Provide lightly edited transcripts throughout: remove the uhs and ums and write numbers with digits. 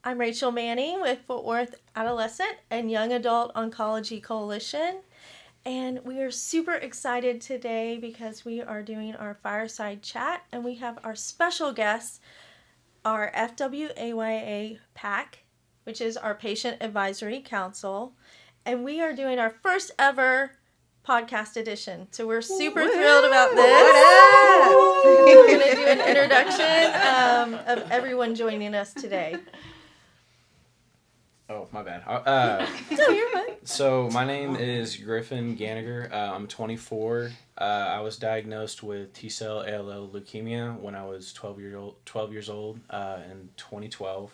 I'm Rachel Manning with Fort Worth Adolescent and Young Adult Oncology Coalition. And we are super excited today because we are doing our fireside chat and we have our special guest, our FWAYA PAC, which is our Patient Advisory Council. And we are doing our first ever podcast edition. So we're super thrilled about this. We're going to do an introduction of everyone joining us today. Oh, my bad. No, you're fine. So my name is Griffin Ganiger. I'm 24. I was diagnosed with T-cell ALL leukemia when I was 12 years old in 2012.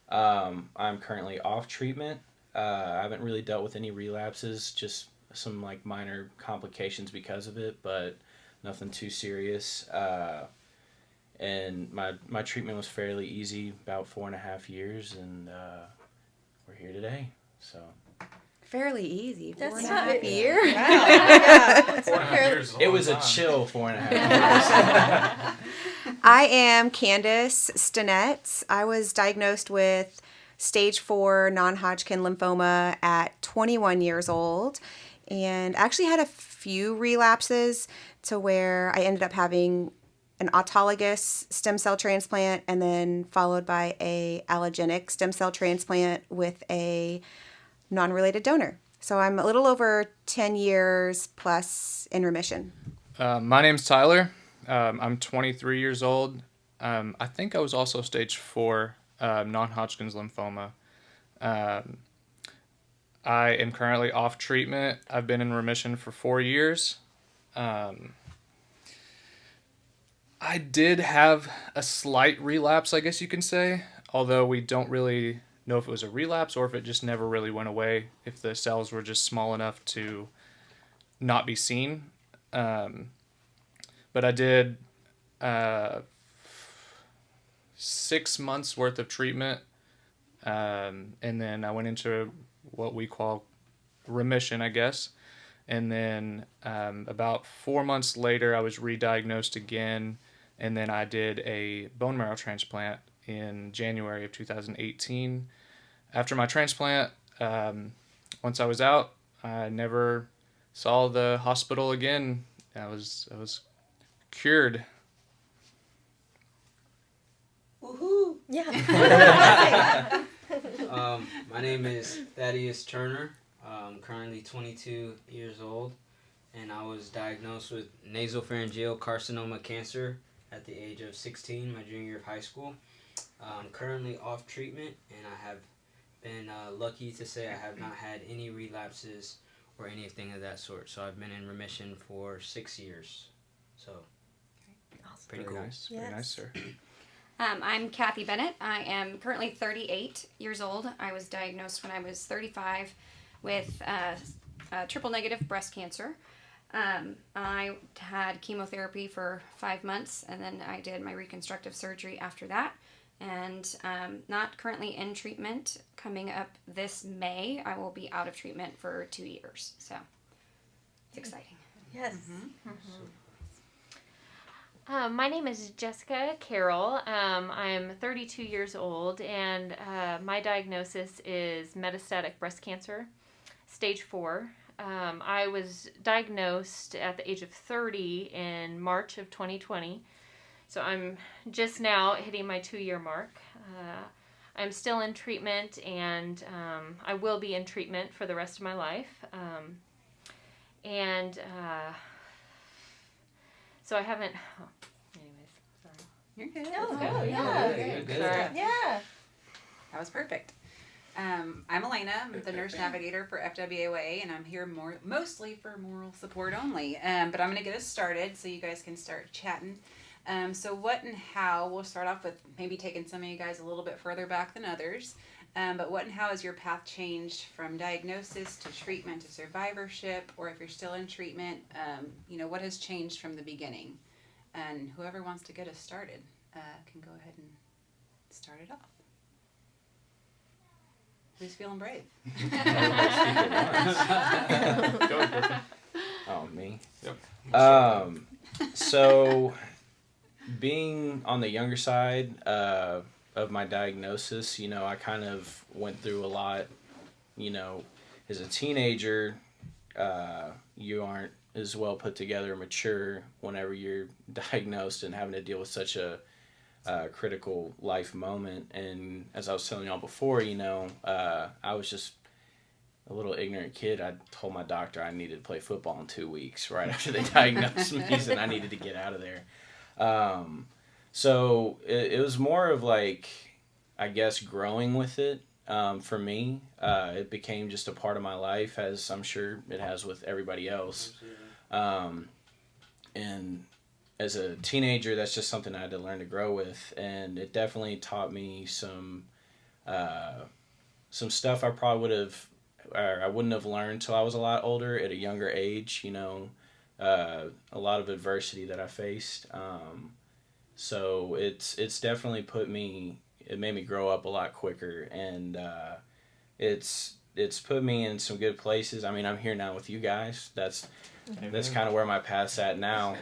I'm currently off treatment. I haven't really dealt with any relapses, just some like minor complications because of it, but nothing too serious. And my treatment was fairly easy, about 4.5 years, and we're here today. So fairly easy. That's 4.5 years. Wow. Yeah. 4.5 years. it was a chill 4.5 years. I am Candace Stinnett. I was diagnosed with stage 4 non-Hodgkin lymphoma at 21 years old, and actually had a few relapses to where I ended up having an autologous stem cell transplant and then followed by a allogenic stem cell transplant with a non-related donor. So I'm a little over 10 years plus in remission. My name's Tyler. I'm 23 years old. I think I was also stage 4 non-Hodgkin's lymphoma. I am currently off treatment. I've been in remission for 4 years. I did have a slight relapse, I guess you can say, although we don't really know if it was a relapse or if it just never really went away, if the cells were just small enough to not be seen. But I did 6 months worth of treatment, and then I went into what we call remission, I guess. And then about 4 months later, I was re-diagnosed again, and then I did a bone marrow transplant in January of 2018. After my transplant, once I was out, I never saw the hospital again. I was cured. Woohoo! Yeah. My name is Thaddeus Turner. I'm currently 22 years old, and I was diagnosed with nasopharyngeal carcinoma cancer at the age of 16, my junior year of high school. I'm currently off treatment, and I have been lucky to say I have not had any relapses or anything of that sort. So I've been in remission for 6 years. So, pretty cool. Nice. Yes. Very nice, sir. I'm Kathy Bennett. I am currently 38 years old. I was diagnosed when I was 35 with triple-negative breast cancer. I had chemotherapy for 5 months, and then I did my reconstructive surgery after that. And not currently in treatment. Coming up this May, I will be out of treatment for 2 years. So it's exciting. Yes. My name is Jessica Carroll. I'm 32 years old, and my diagnosis is metastatic breast cancer, stage 4. I was diagnosed at the age of 30 in March of 2020, so I'm just now hitting my 2-year mark. I'm still in treatment, and I will be in treatment for the rest of my life. So I haven't... Oh, anyways, sorry. You're good. Oh, Yeah, yeah. you're good. Sorry. Yeah. That was perfect. I'm Elena. I'm the nurse navigator for FWAYA, and I'm here mostly for moral support only. But I'm going to get us started so you guys can start chatting. So what and how, we'll start off with maybe taking some of you guys a little bit further back than others. But what and how has your path changed from diagnosis to treatment to survivorship, or if you're still in treatment, what has changed from the beginning? And whoever wants to get us started can go ahead and start it off. Who's feeling brave? Go, Griffin. Oh, me? Yep. So, being on the younger side, of my diagnosis, I kind of went through a lot. As a teenager, you aren't as well put together or mature whenever you're diagnosed and having to deal with such a critical life moment. And as I was telling y'all before, I was just a little ignorant kid. I told my doctor I needed to play football in 2 weeks right after they diagnosed me, and I needed to get out of there. So it was more of like, I guess, growing with it. For me, it became just a part of my life, as I'm sure it has with everybody else. And as a teenager, that's just something I had to learn to grow with, and it definitely taught me some stuff I probably I wouldn't have learned till I was a lot older at a younger age. A lot of adversity that I faced. So it's definitely it made me grow up a lot quicker, and it's put me in some good places. I mean, I'm here now with you guys. That's kind of where my path's at now.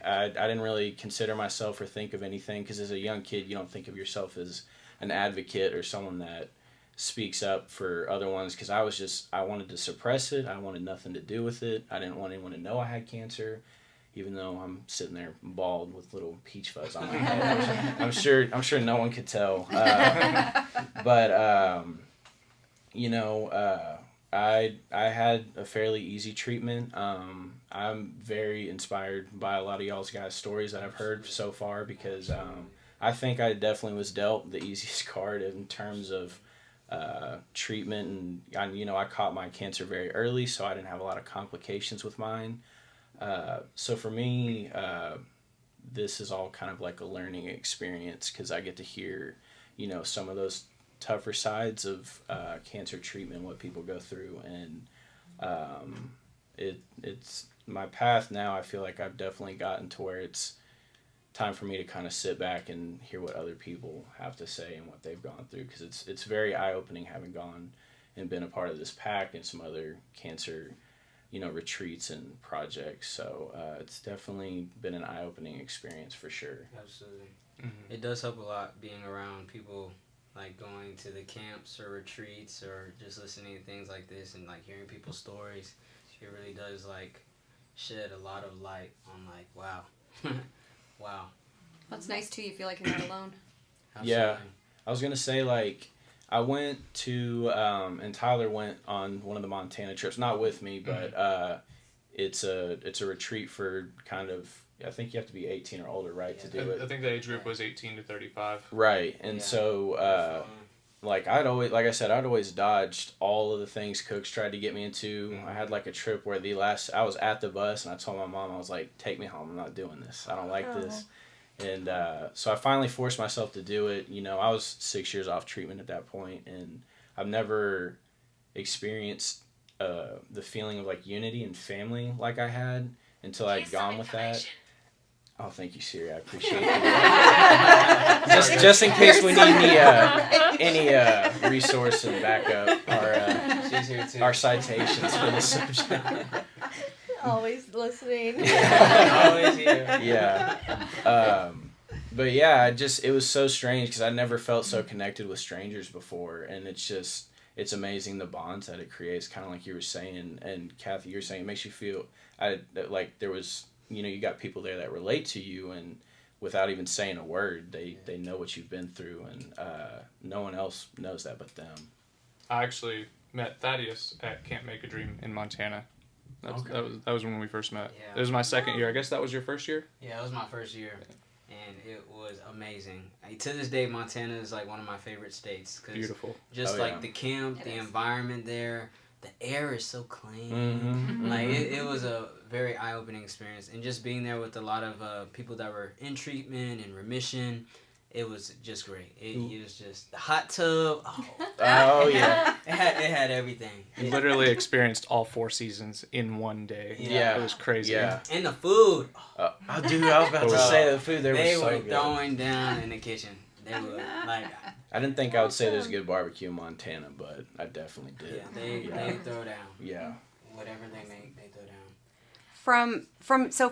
I didn't really consider myself or think of anything, because as a young kid, you don't think of yourself as an advocate or someone that speaks up for other ones, because I wanted to suppress it. I wanted nothing to do with it. I didn't want anyone to know I had cancer, even though I'm sitting there bald with little peach fuzz on my head. I'm sure no one could tell. But I had a fairly easy treatment. I'm very inspired by a lot of y'all's guys' stories that I've heard so far, because I think I definitely was dealt the easiest card in terms of treatment, and I caught my cancer very early, so I didn't have a lot of complications with mine. So for me, this is all kind of like a learning experience, because I get to hear, some of those tougher sides of cancer treatment, what people go through, and it's my path now. I feel like I've definitely gotten to where it's time for me to kind of sit back and hear what other people have to say and what they've gone through, because it's very eye-opening, having gone and been a part of this pack and some other cancer retreats and projects. So it's definitely been an eye-opening experience for sure. Absolutely. Mm-hmm. It does help a lot being around people, like going to the camps or retreats or just listening to things like this and like hearing people's stories. It really does like shed a lot of light on like, wow. Wow. Well, it's nice too. You feel like you're not alone. Absolutely. Yeah. I was going to say, like, I went to, and Tyler went on one of the Montana trips, not with me, but it's a retreat for kind of, I think you have to be 18 or older, right, to do it. I think the age group was 18 to 35. Right, and so, like I'd always dodged all of the things Cooks tried to get me into. Mm-hmm. I had like a trip where I was at the bus, and I told my mom, I was like, take me home, I'm not doing this, I don't like this. And so I finally forced myself to do it. I was 6 years off treatment at that point, and I've never experienced the feeling of like unity and family like I had until I'd gone with that. Oh, thank you, Siri. I appreciate it. just in case we need any resource and backup, our citations for this subject. Always listening. Always here. Yeah. But yeah, it was so strange, because I never felt so connected with strangers before, and it's amazing the bonds that it creates, kind of like you were saying, and Kathy, you were saying, it makes you feel like there was, you got people there that relate to you, and without even saying a word, they know what you've been through, and no one else knows that but them. I actually met Thaddeus at Camp Make a Dream in Montana. That was when we first met. Yeah. It was my second year. I guess that was your first year? Yeah, it was my first year, and it was amazing. To this day, Montana is like one of my favorite states. Beautiful. Just the camp, the environment there, the air is so clean. Mm-hmm. Like it was a very eye-opening experience, and just being there with a lot of people that were in treatment and remission. It was just great. It was just the hot tub. Oh yeah. It had everything. You literally experienced all 4 seasons in one day. Yeah. It was crazy. Yeah. And the food. Dude, I was about to say the food there was so good. They were throwing down in the kitchen. They were like. I didn't think I would say there's good barbecue in Montana, but I definitely did. Yeah, they throw down. Yeah. Whatever they make, they throw down.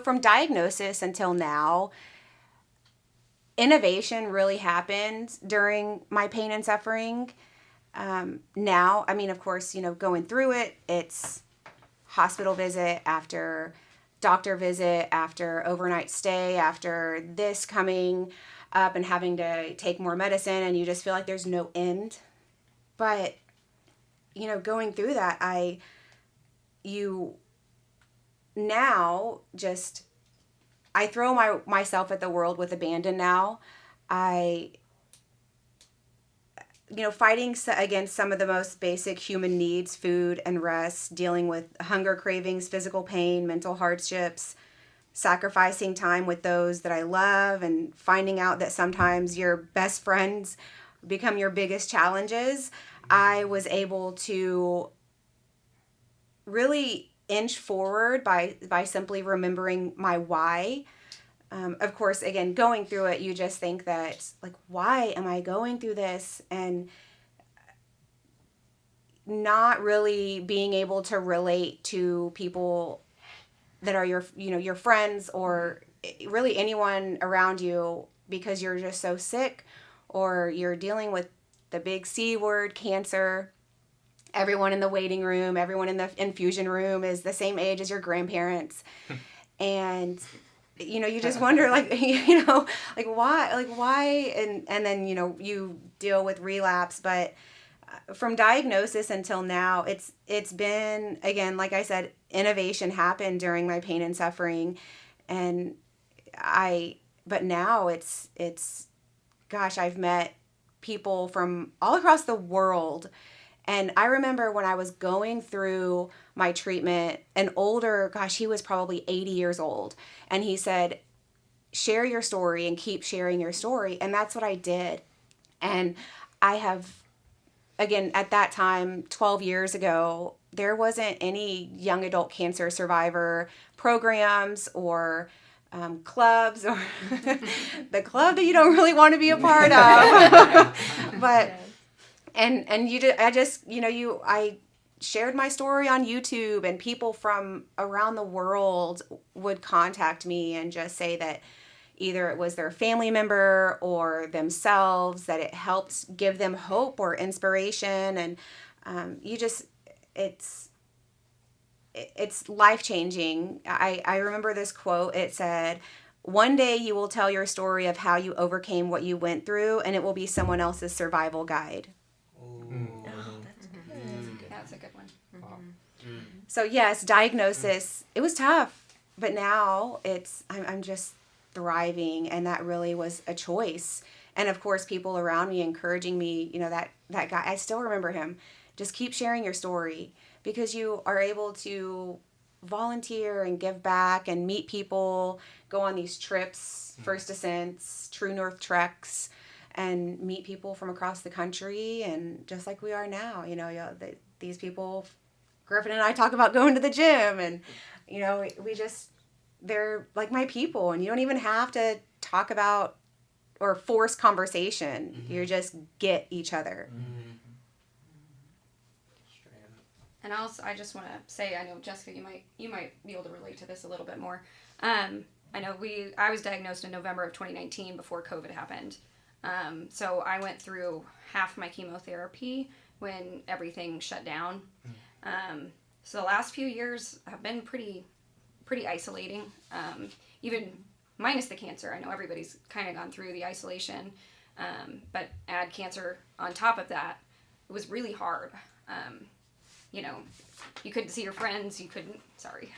From diagnosis until now, innovation really happened during my pain and suffering. Now, I mean, of course, going through it, it's hospital visit after doctor visit after overnight stay after this coming up and having to take more medicine, and you just feel like there's no end. But going through that, you now just I throw myself at the world with abandon now. I fighting against some of the most basic human needs, food and rest, dealing with hunger cravings, physical pain, mental hardships, sacrificing time with those that I love, and finding out that sometimes your best friends become your biggest challenges. I was able to really inch forward by simply remembering my why. Of course, again, going through it, you just think that, like, why am I going through this? And not really being able to relate to people that are your friends, or really anyone around you, because you're just so sick, or you're dealing with the big C word, cancer. Everyone in the waiting room, everyone in the infusion room is the same age as your grandparents. And you just wonder, like, like why, and then you deal with relapse. But from diagnosis until now, it's been, again, like I said, innovation happened during my pain and suffering. And but now it's gosh, I've met people from all across the world. And I remember when I was going through my treatment, an older, gosh, he was probably 80 years old. And he said, share your story and keep sharing your story. And that's what I did. And I have, again, at that time, 12 years ago, there wasn't any young adult cancer survivor programs or clubs, or the club that you don't really want to be a part of. But and I shared my story on YouTube, and people from around the world would contact me and just say that either it was their family member or themselves, that it helped give them hope or inspiration. And it's life-changing. I remember this quote. It said, "One day you will tell your story of how you overcame what you went through, and it will be someone else's survival guide." That's a good one. Wow. So yes, diagnosis, it was tough, but now I'm just thriving, and that really was a choice. And of course, people around me encouraging me, that guy, I still remember him. Just keep sharing your story, because you are able to volunteer and give back and meet people, go on these trips, First Ascents, True North treks, and meet people from across the country. And just like we are now, these people, Griffin and I talk about going to the gym, and they're like my people, and you don't even have to talk about or force conversation. Mm-hmm. You just get each other. Mm-hmm. And also, I just want to say, I know, Jessica, you might be able to relate to this a little bit more. I know I was diagnosed in November of 2019 before COVID happened. So I went through half my chemotherapy when everything shut down. So the last few years have been pretty isolating. Even minus the cancer. I know everybody's kind of gone through the isolation. But add cancer on top of that, it was really hard. You couldn't see your friends. You couldn't. Sorry.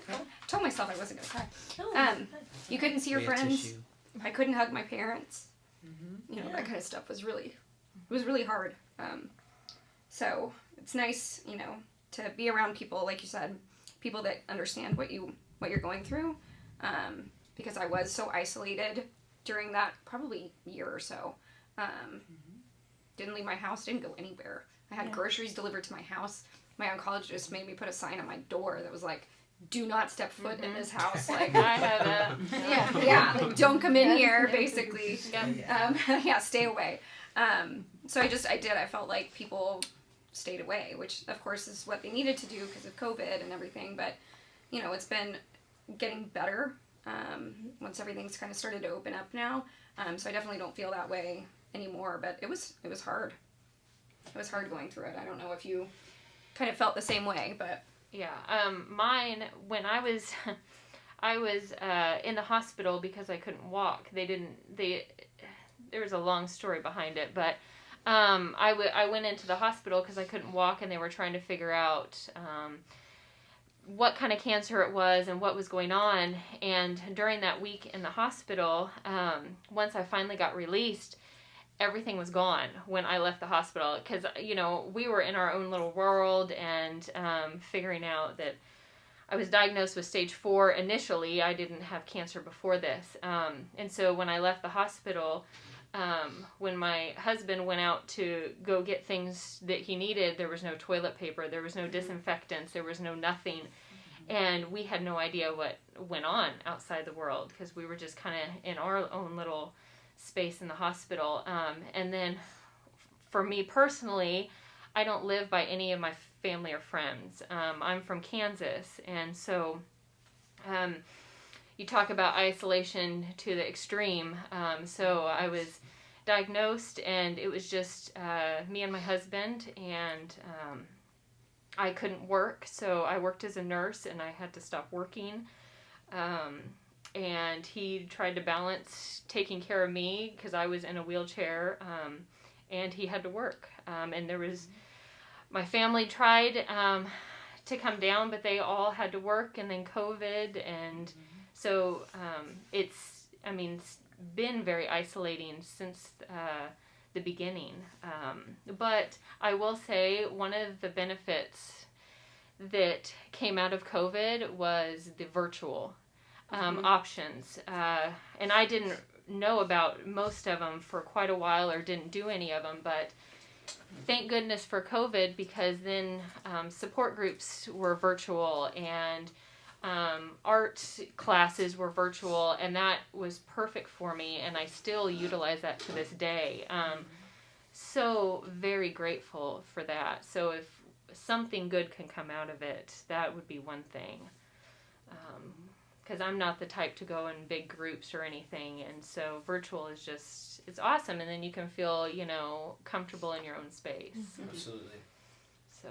I told myself I wasn't gonna cry. You couldn't see your friends. I couldn't hug my parents. Mm-hmm. That kind of stuff was really hard. So it's nice, to be around people, like you said, people that understand what you're going through. Because I was so isolated during that probably year or so. Didn't leave my house. Didn't go anywhere. I had groceries delivered to my house. My oncologist made me put a sign on my door that was like, "Do not step foot in this house." Like, I have that. Yeah, like, don't come in here, basically. Stay away. So I felt like people stayed away, which of course is what they needed to do because of COVID and everything. But, it's been getting better once everything's kind of started to open up now. So I definitely don't feel that way anymore, but it was hard. It was hard going through it. I don't know if you kind of felt the same way, but Yeah. Mine, when I was I was in the hospital because I couldn't walk. There was a long story behind it, but I went into the hospital because I couldn't walk, and they were trying to figure out what kind of cancer it was and what was going on. And during that week in the hospital, once I finally got released, everything was gone when I left the hospital, because we were in our own little world, and figuring out that I was diagnosed with stage 4 initially. I didn't have cancer before this, and so when I left the hospital, when my husband went out to go get things that he needed, there was no toilet paper, there was no disinfectants, there was no nothing, and we had no idea what went on outside the world, because we were just kind of in our own little space in the hospital. And then for me personally, I don't live by any of my family or friends. I'm from Kansas, and so you talk about isolation to the extreme. So I was diagnosed, and it was just me and my husband, and I couldn't work, so I worked as a nurse, and I had to stop working. And he tried to balance taking care of me because I was in a wheelchair, and he had to work. And there was, my family tried to come down, but they all had to work, and then COVID, and so it's been very isolating since the beginning. But I will say one of the benefits that came out of COVID was the virtual options. And I didn't know about most of them for quite a while, or didn't do any of them, but thank goodness for COVID, because then support groups were virtual, and art classes were virtual, and that was perfect for me, and I still utilize that to this day. So very grateful for that. So if something good can come out of it, that would be one thing. Because I'm not the type to go in big groups or anything, and so virtual is just, it's awesome, and then you can feel, comfortable in your own space. Absolutely. So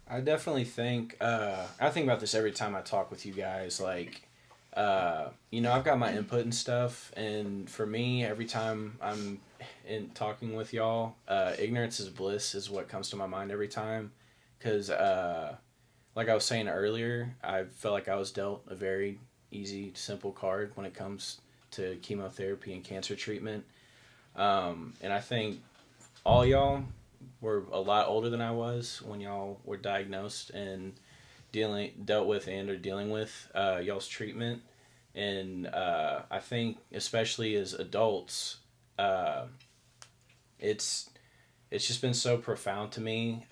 I definitely think, I think about this every time I talk with you guys, like, I've got my input and stuff, and for me, every time I'm in talking with y'all, ignorance is bliss is what comes to my mind every time, because, like I was saying earlier, I felt like I was dealt a very easy, simple card when it comes to chemotherapy and cancer treatment. And I think all y'all were a lot older than I was when y'all were diagnosed and dealt with and or dealing with y'all's treatment. And I think especially as adults, it's just been so profound to me,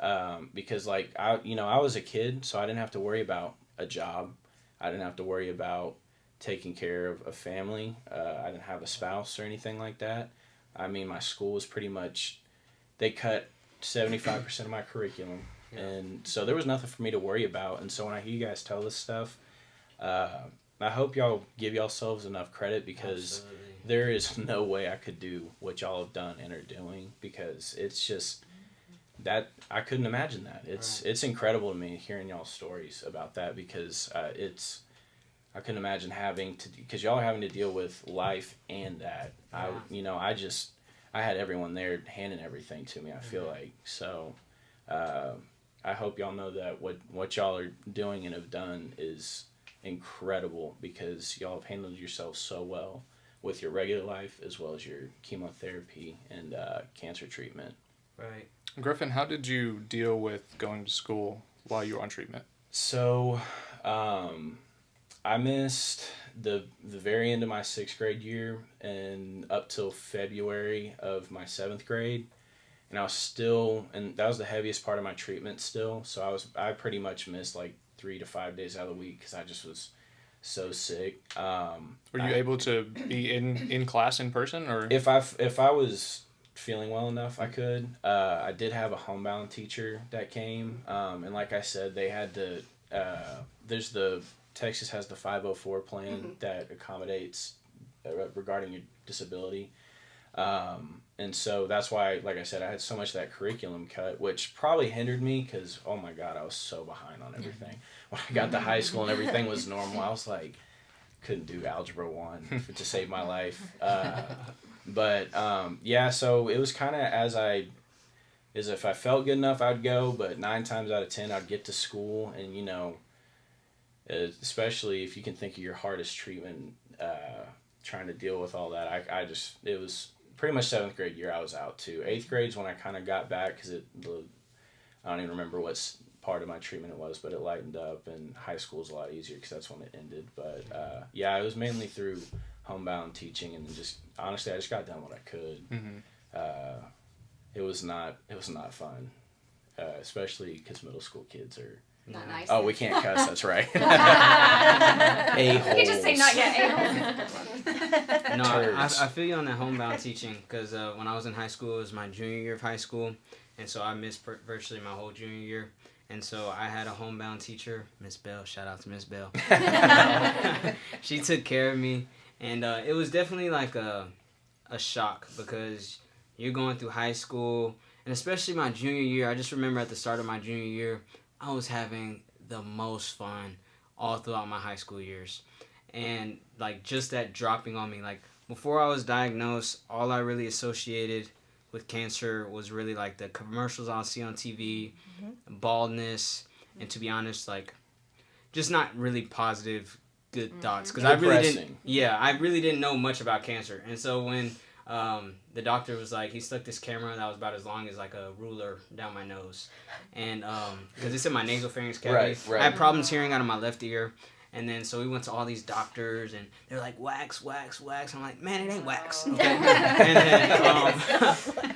because like I was a kid, so I didn't have to worry about a job. I didn't have to worry about taking care of a family. I didn't have a spouse or anything like that. I mean, my school was pretty much, they cut 75% of my curriculum. Yeah. And so there was nothing for me to worry about. And so when I hear you guys tell this stuff, I hope y'all give yourselves enough credit, because absolutely, there is no way I could do what y'all have done and are doing, because it's just that I couldn't imagine that. It's incredible to me hearing y'all's stories about that, because I couldn't imagine having to, because y'all are having to deal with life and that. Yeah. I had everyone there handing everything to me, I feel like. So I hope y'all know that what y'all are doing and have done is incredible, because y'all have handled yourselves so well with your regular life as well as your chemotherapy and cancer treatment. Right. Griffin, how did you deal with going to school while you were on treatment? So, I missed the very end of my 6th grade year and up till February of my 7th grade. And I was still, and that was the heaviest part of my treatment still. So I pretty much missed like 3 to 5 days out of the week because I just was so sick. Were you able to be in class in person, or if I was feeling well enough, I could. I did have a homebound teacher that came, and like I said, they had to. Texas has the 504 plan that accommodates regarding your disability. And so that's why, like I said, I had so much of that curriculum cut, which probably hindered me because, oh my God, I was so behind on everything. When I got to high school and everything was normal, I was like, couldn't do Algebra 1 to save my life. Yeah, so it was kind of as if I felt good enough, I'd go, but 9 times out of 10, I'd get to school and, especially if you can think of your hardest treatment, trying to deal with all that, it was pretty much 7th grade year I was out too. 8th grade's when I kind of got back because I don't even remember what part of my treatment it was, but it lightened up, and high school's a lot easier because that's when it ended. But it was mainly through homebound teaching, and just honestly, I just got done what I could. Mm-hmm. It was not fun, especially because middle school kids are. Not nice. Oh, we can't cuss. That's right. You can just say not yet. No, I feel you on that homebound teaching because when I was in high school, it was my junior year of high school, and so I missed virtually my whole junior year. And so I had a homebound teacher, Miss Bell. Shout out to Miss Bell. She took care of me, and it was definitely like a shock because you're going through high school, and especially my junior year. I just remember at the start of my junior year, I was having the most fun all throughout my high school years. And like just that dropping on me, like before I was diagnosed, all I really associated with cancer was really like the commercials I'll see on TV, baldness, and to be honest, like just not really positive, good thoughts. Because I really didn't know much about cancer. And so when the doctor was like, he stuck this camera that was about as long as like a ruler down my nose, and because it's in my nasopharynx cavity. Right. I had problems hearing out of my left ear, and then so we went to all these doctors, and they're like, wax. I'm like, man, it ain't wax. Okay?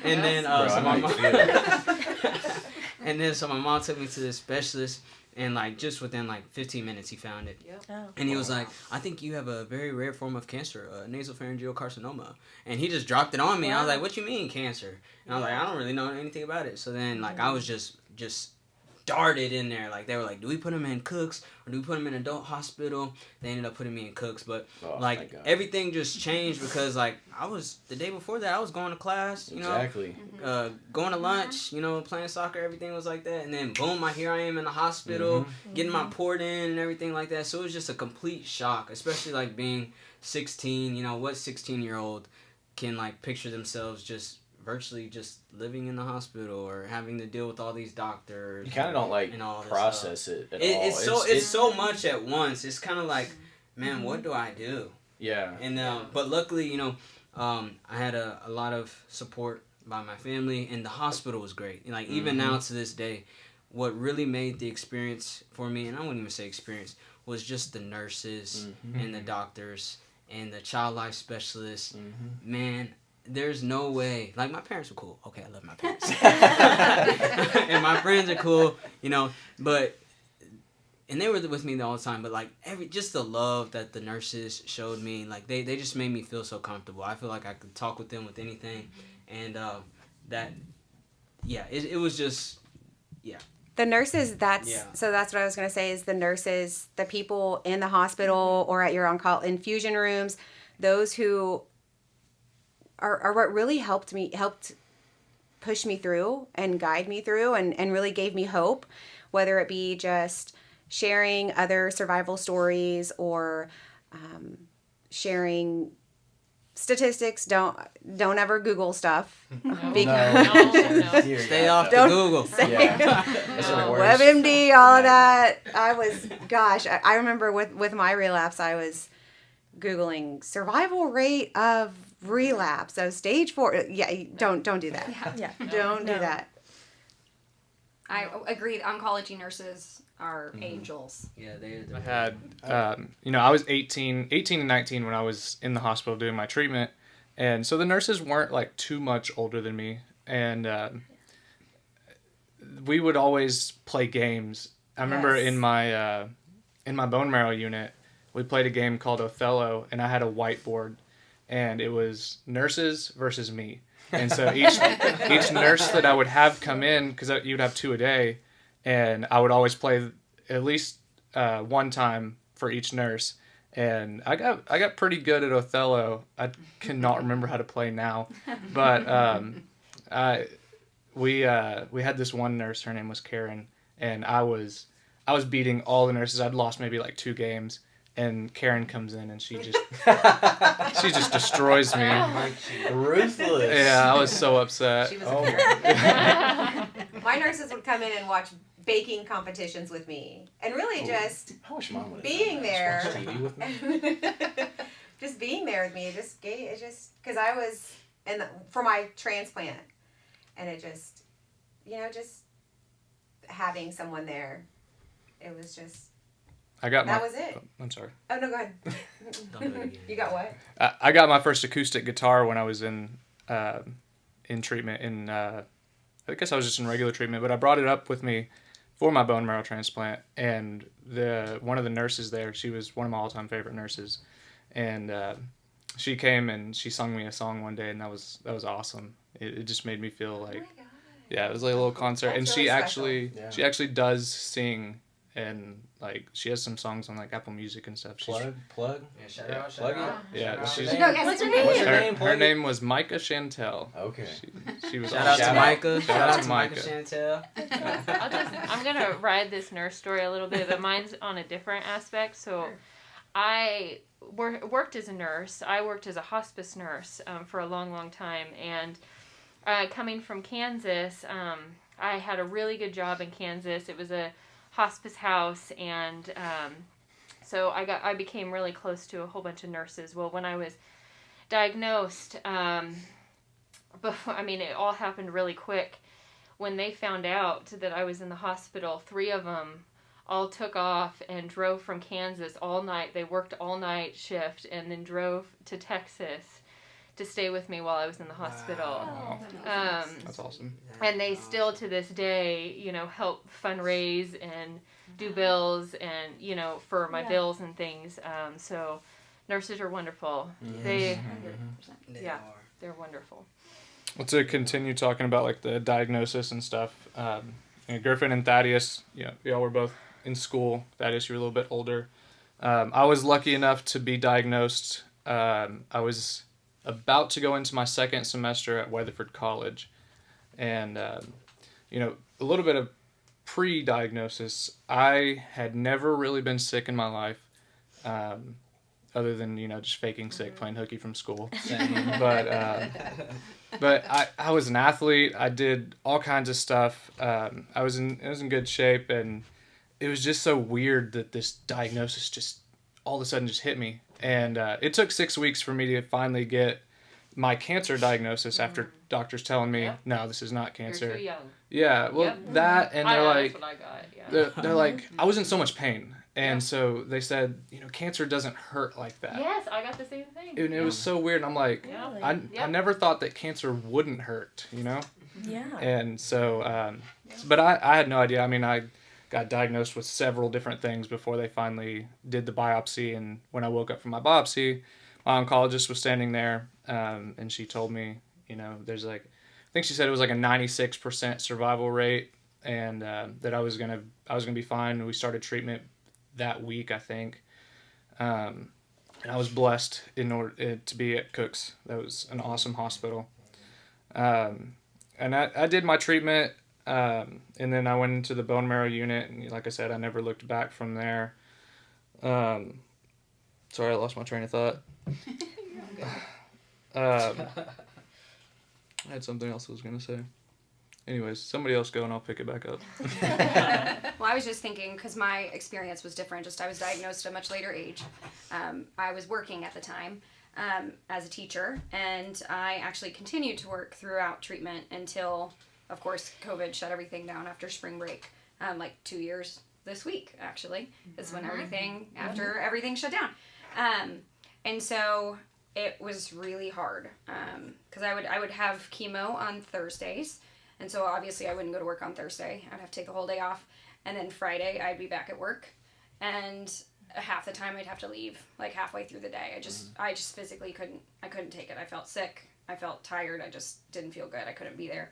and then so my mom took me to this specialist. And like just within like 15 minutes, he found it. Yep. Oh. And he was like, I think you have a very rare form of cancer, nasopharyngeal carcinoma. And he just dropped it on me. Wow. I was like, what you mean cancer? And I was like, I don't really know anything about it. So then like I was just darted in there. Like they were like, do we put him in Cooks or do we put him in adult hospital? They ended up putting me in Cooks. But like everything just changed because like the day before that I was going to class, Exactly. going to lunch, playing soccer, everything was like that. And then boom, here I am in the hospital, getting my port in and everything like that. So it was just a complete shock, especially like being 16, what 16-year-old can like picture themselves just virtually just living in the hospital or having to deal with all these doctors. You kind of don't like process it at all. It's so much at once. It's kind of like, man, what do I do? Yeah. And but luckily, I had a lot of support by my family, and the hospital was great. And like even now to this day, what really made the experience for me, and I wouldn't even say experience, was just the nurses and the doctors and the child life specialists. Man, there's no way. Like my parents were cool. Okay, I love my parents, and my friends are cool. But. And they were with me all the time, but like just the love that the nurses showed me, like they just made me feel so comfortable. I feel like I could talk with them with anything, and it was just, yeah. The nurses, that's what I was going to say is the nurses, the people in the hospital or at your on-call infusion rooms, those who are what really helped push me through and guide me through and really gave me hope, whether it be just sharing other survival stories or sharing statistics. Don't ever Google stuff. No. Stay off the Google. WebMD, all of that. I remember with my relapse, I was Googling survival rate of relapse. So stage 4. Yeah, don't do that. Yeah. Don't do that. I agree. Oncology nurses are angels. Yeah, they're I had, I was 18 and 19 when I was in the hospital doing my treatment. And so the nurses weren't like too much older than me. And we would always play games. I remember in my bone marrow unit, we played a game called Othello, and I had a whiteboard, and it was nurses versus me. And so each nurse that I would have come in, because you'd have 2 a day, and I would always play at least one time for each nurse. and I got pretty good at Othello. I cannot remember how to play now, but we had this one nurse. Her name was Karen, and I was beating all the nurses. I'd lost maybe like 2 games, and Karen comes in and she just destroys me. Ruthless. Yeah, I was so upset. She was Oh. My nurses would come in and watch baking competitions with me, and really just I wish Mom would being there. Watch TV with me. just being there with me. It just because I was for my transplant, and it just just having someone there, it was just that was it. Oh, I'm sorry. Oh no, go ahead. Don't do it again. You got what? I got my first acoustic guitar when I was in treatment. I guess I was just in regular treatment, but I brought it up with me for my bone marrow transplant. And one of the nurses there, she was one of my all-time favorite nurses, and she came and she sung me a song one day, and that was awesome. It just made me feel like, Oh my God. yeah, it was like a little concert. That's And really special. she actually does sing, and like she has some songs on like Apple Music and stuff. Plug. Yeah, shout out. Plug it. Yeah, Shout out. she's- Shout No, yes, What's her it's name? What's her Her, name? her Plug it. name was Micah Chantel. Okay. She was Shout out to awesome. Micah. Shout out to Micah Micah. Chantel. I'm gonna ride this nurse story a little bit, but mine's on a different aspect. So, I worked as a nurse. I worked as a hospice nurse for a long, long time, and coming from Kansas, I had a really good job in Kansas. It was a hospice house, and so I became really close to a whole bunch of nurses. Well, when I was diagnosed, it all happened really quick. When they found out that I was in the hospital, 3 of them all took off and drove from Kansas all night. They worked all night shift and then drove to Texas to stay with me while I was in the hospital. Oh, That's awesome. And they still to this day, help fundraise and do bills and, for my Yeah. bills and things. So nurses are wonderful. Yes. They, 100%. Yeah. they're wonderful. Well, to continue talking about like the diagnosis and stuff, Griffin and Thaddeus, y'all were both in school. Thaddeus, you were a little bit older. I was lucky enough to be diagnosed. I was about to go into my second semester at Weatherford College, and a little bit of pre-diagnosis. I had never really been sick in my life, other than just faking sick, playing hooky from school. But I was an athlete. I did all kinds of stuff. I was in good shape, and it was just so weird that this diagnosis just all of a sudden just hit me. And it took 6 weeks for me to finally get my cancer diagnosis after doctors telling me, Yep. no, this is not cancer. You're too young. Yeah, well, Yep. that, and they're like, That's what I got, yeah. they're like, I was in so much pain. And Yeah. so they said, cancer doesn't hurt like that. Yes, I got the same thing. And it was so weird. And I'm like, Yeah. I Yep. never thought that cancer wouldn't hurt, Yeah. And so, but I had no idea. I mean, I got diagnosed with several different things before they finally did the biopsy. And when I woke up from my biopsy, my oncologist was standing there, and she told me, there's I think she said it was like a 96% survival rate, and that I was gonna be fine. And we started treatment that week, I think. And I was blessed in order to be at Cook's. That was an awesome hospital. And I did my treatment, and then I went into the bone marrow unit, and like I said, I never looked back from there. Sorry, I lost my train of thought. I had something else I was going to say. Anyways, somebody else go and I'll pick it back up. Well, I was just thinking, because my experience was different. I was diagnosed at a much later age. I was working at the time as a teacher, and I actually continued to work throughout treatment until, of course, COVID shut everything down after spring break. 2 years this week, actually, is when after everything shut down. And so it was really hard, because I would have chemo on Thursdays. And so obviously I wouldn't go to work on Thursday. I'd have to take the whole day off. And then Friday I'd be back at work. And half the time I'd have to leave, like halfway through the day. I just physically couldn't take it. I felt sick. I felt tired. I just didn't feel good. I couldn't be there.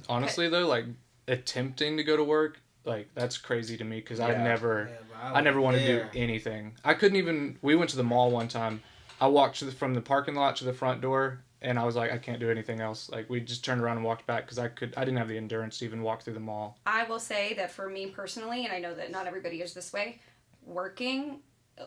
Honestly, though, like attempting to go to work, like that's crazy to me because Yeah. I never but I never was wanted to do there. anything. I couldn't even. We went to the mall one time. I walked from the parking lot to the front door, and I was like, I can't do anything else. Like we just turned around and walked back because I didn't have the endurance to even walk through the mall. I will say that for me personally, and I know that not everybody is this way, working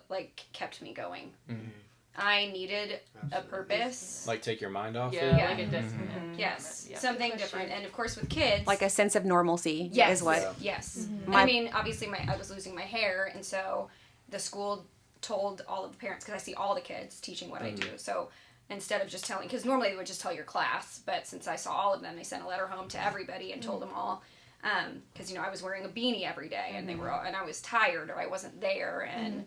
like kept me going. Mm-hmm. I needed a purpose. Like take your mind off Yeah, it. like a disconnect. Yes, Yeah. something different. And of course with kids, Like a sense of normalcy yes, is what. Yeah. yes. And My- I mean, obviously, I was losing my hair, and so the school told all of the parents because I see all the kids teaching what I do. So instead of just telling, because normally they would just tell your class, but since I saw all of them, they sent a letter home to everybody and told them all. Because I was wearing a beanie every day, and they were all, and I was tired or I wasn't there, and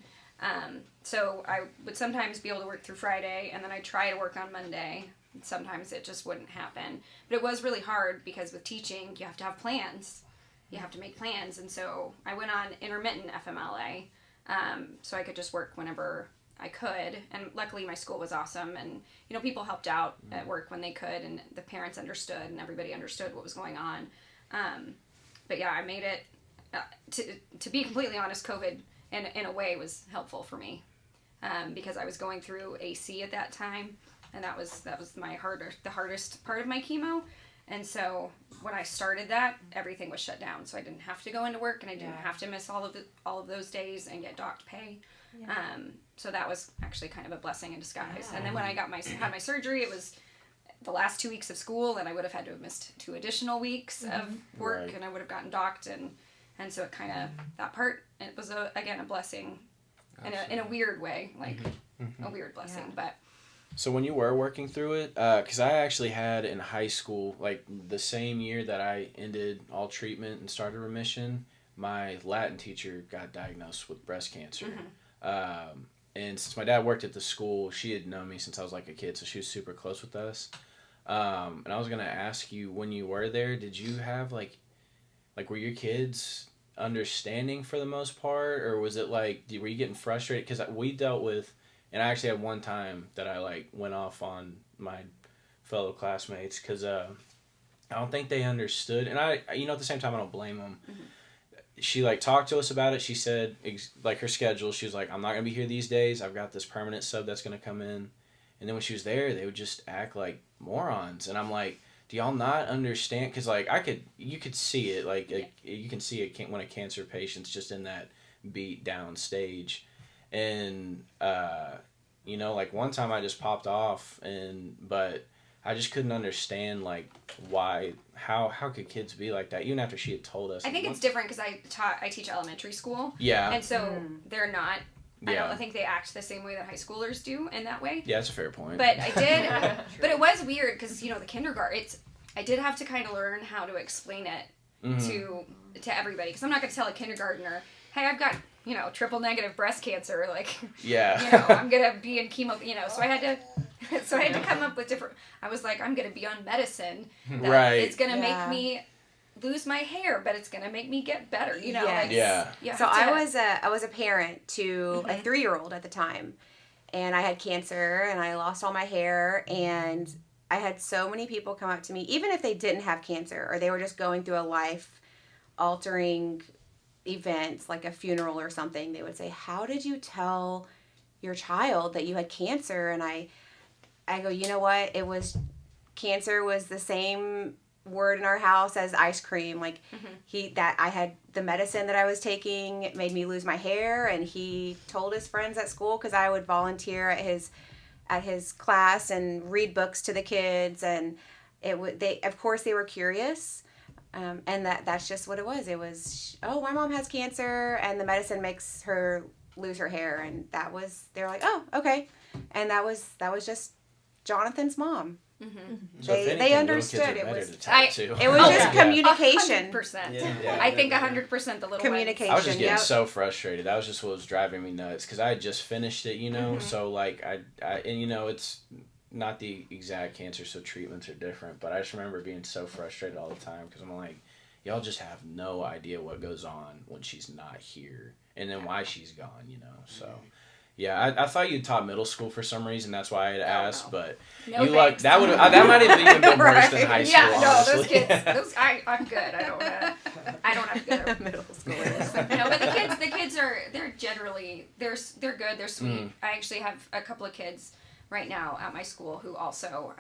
so I would sometimes be able to work through Friday, and then I'd try to work on Monday. Sometimes it just wouldn't happen. But it was really hard because with teaching, you have to have plans. You have to make plans. And so I went on intermittent FMLA so I could just work whenever I could. And luckily my school was awesome. And, people helped out at work when they could. And the parents understood and everybody understood what was going on. But yeah, I made it. To be completely honest, COVID in a way was helpful for me because I was going through AC at that time, and that was the hardest part of my chemo. And so when I started that, everything was shut down, so I didn't have to go into work, and I didn't have to miss all of those days and get docked pay. Yeah. So that was actually kind of a blessing in disguise. And then when I had my surgery, it was the last 2 weeks of school, and I would have had to have missed 2 additional weeks of work, Right. and I would have gotten docked, and so it kind of, that part, it was again a blessing in a weird way, like a weird blessing. But So when you were working through it, because I actually had in high school, like the same year that I ended all treatment and started remission, my Latin teacher got diagnosed with breast cancer. And since my dad worked at the school, she had known me since I was like a kid, so she was super close with us. And I was going to ask you, when you were there, did you have like were your kids understanding for the most part, or was it like, were you getting frustrated? Because we dealt with, and I actually had one time that I like went off on my fellow classmates because I don't think they understood, and I at the same time I don't blame them. She like talked to us about it. She said like her schedule. She was like, I'm not gonna be here these days. I've got this permanent sub that's gonna come in, and then when she was there, they would just act like morons, and I'm like, do y'all not understand? Because like you could see it, like you can see it when a cancer patient's just in that beat down stage, and like one time I just popped off, but I just couldn't understand like how could kids be like that even after she had told us. I think it's different because I teach elementary school, Yeah. and so they're not. Yeah. I think they act the same way that high schoolers do in that way. Yeah, that's a fair point. But I did, but it was weird because the kindergarten. I did have to kind of learn how to explain it to everybody, because I'm not going to tell a kindergartner, hey, I've got triple negative breast cancer, like Yeah. I'm gonna be in chemo, so I had to come up with different. I was like, I'm gonna be on medicine that Right. it's gonna Yeah. make me lose my hair, but it's gonna make me get better, Yes. like, Yeah. you have So to- I was a parent to a 3-year-old at the time, and I had cancer and I lost all my hair, and I had so many people come up to me, even if they didn't have cancer or they were just going through a life altering event like a funeral or something. They would say, how did you tell your child that you had cancer? And I go, you know what, cancer was the same word in our house as ice cream. Like I had the medicine that I was taking made me lose my hair, and he told his friends at school, because I would volunteer at his class and read books to the kids, and they of course they were curious, and that's just what it was. It was, oh, my mom has cancer and the medicine makes her lose her hair, and they're like, oh, okay, and that was just Jonathan's mom. So if They anything, understood little kids it are better was- to tell too. It was Oh, just yeah. communication. 100%. Yeah. I think 100% the little Communication. I was just getting Yep. so frustrated. That was just what was driving me nuts, because I had just finished it, So like it's not the exact cancer, so treatments are different. But I just remember being so frustrated all the time, because I'm like, y'all just have no idea what goes on when she's not here, and then why she's gone, So. Yeah, I thought you taught middle school for some reason. That's why I had asked, but No, you like thanks. that that might have even been worse than high school. Yeah, no, honestly. those kids. I'm good. I don't have good. Middle generally they're good. They're sweet. I actually have a couple of kids right now at my school who also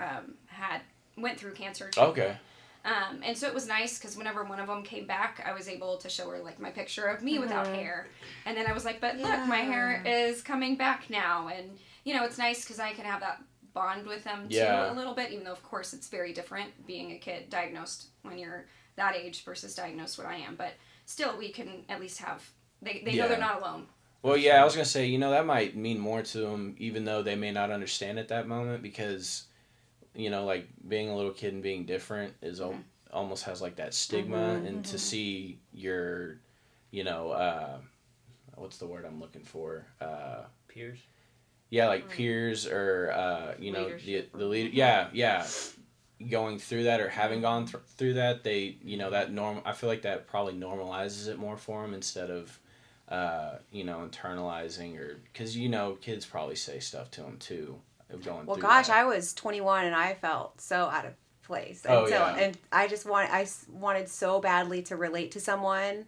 went through cancer treatment. Okay. And so it was nice because whenever one of them came back, I was able to show her like my picture of me without hair, and then I was like, but look, my hair is coming back now, and it's nice because I can have that bond with them too a little bit, even though of course it's very different being a kid diagnosed when you're that age versus diagnosed when I am, but still we can at least have they know they're not alone. Well, yeah, I was gonna say, that might mean more to them, even though they may not understand at that moment, because like being a little kid and being different is almost has like that stigma, and to see your what's the word I'm looking for, Peers. Yeah, like peers or the leader. Going through that or having gone through that, they I feel like that probably normalizes it more for them instead of internalizing, or because kids probably say stuff to them too. Well, gosh, I was 21 and I felt so out of place and I wanted so badly to relate to someone,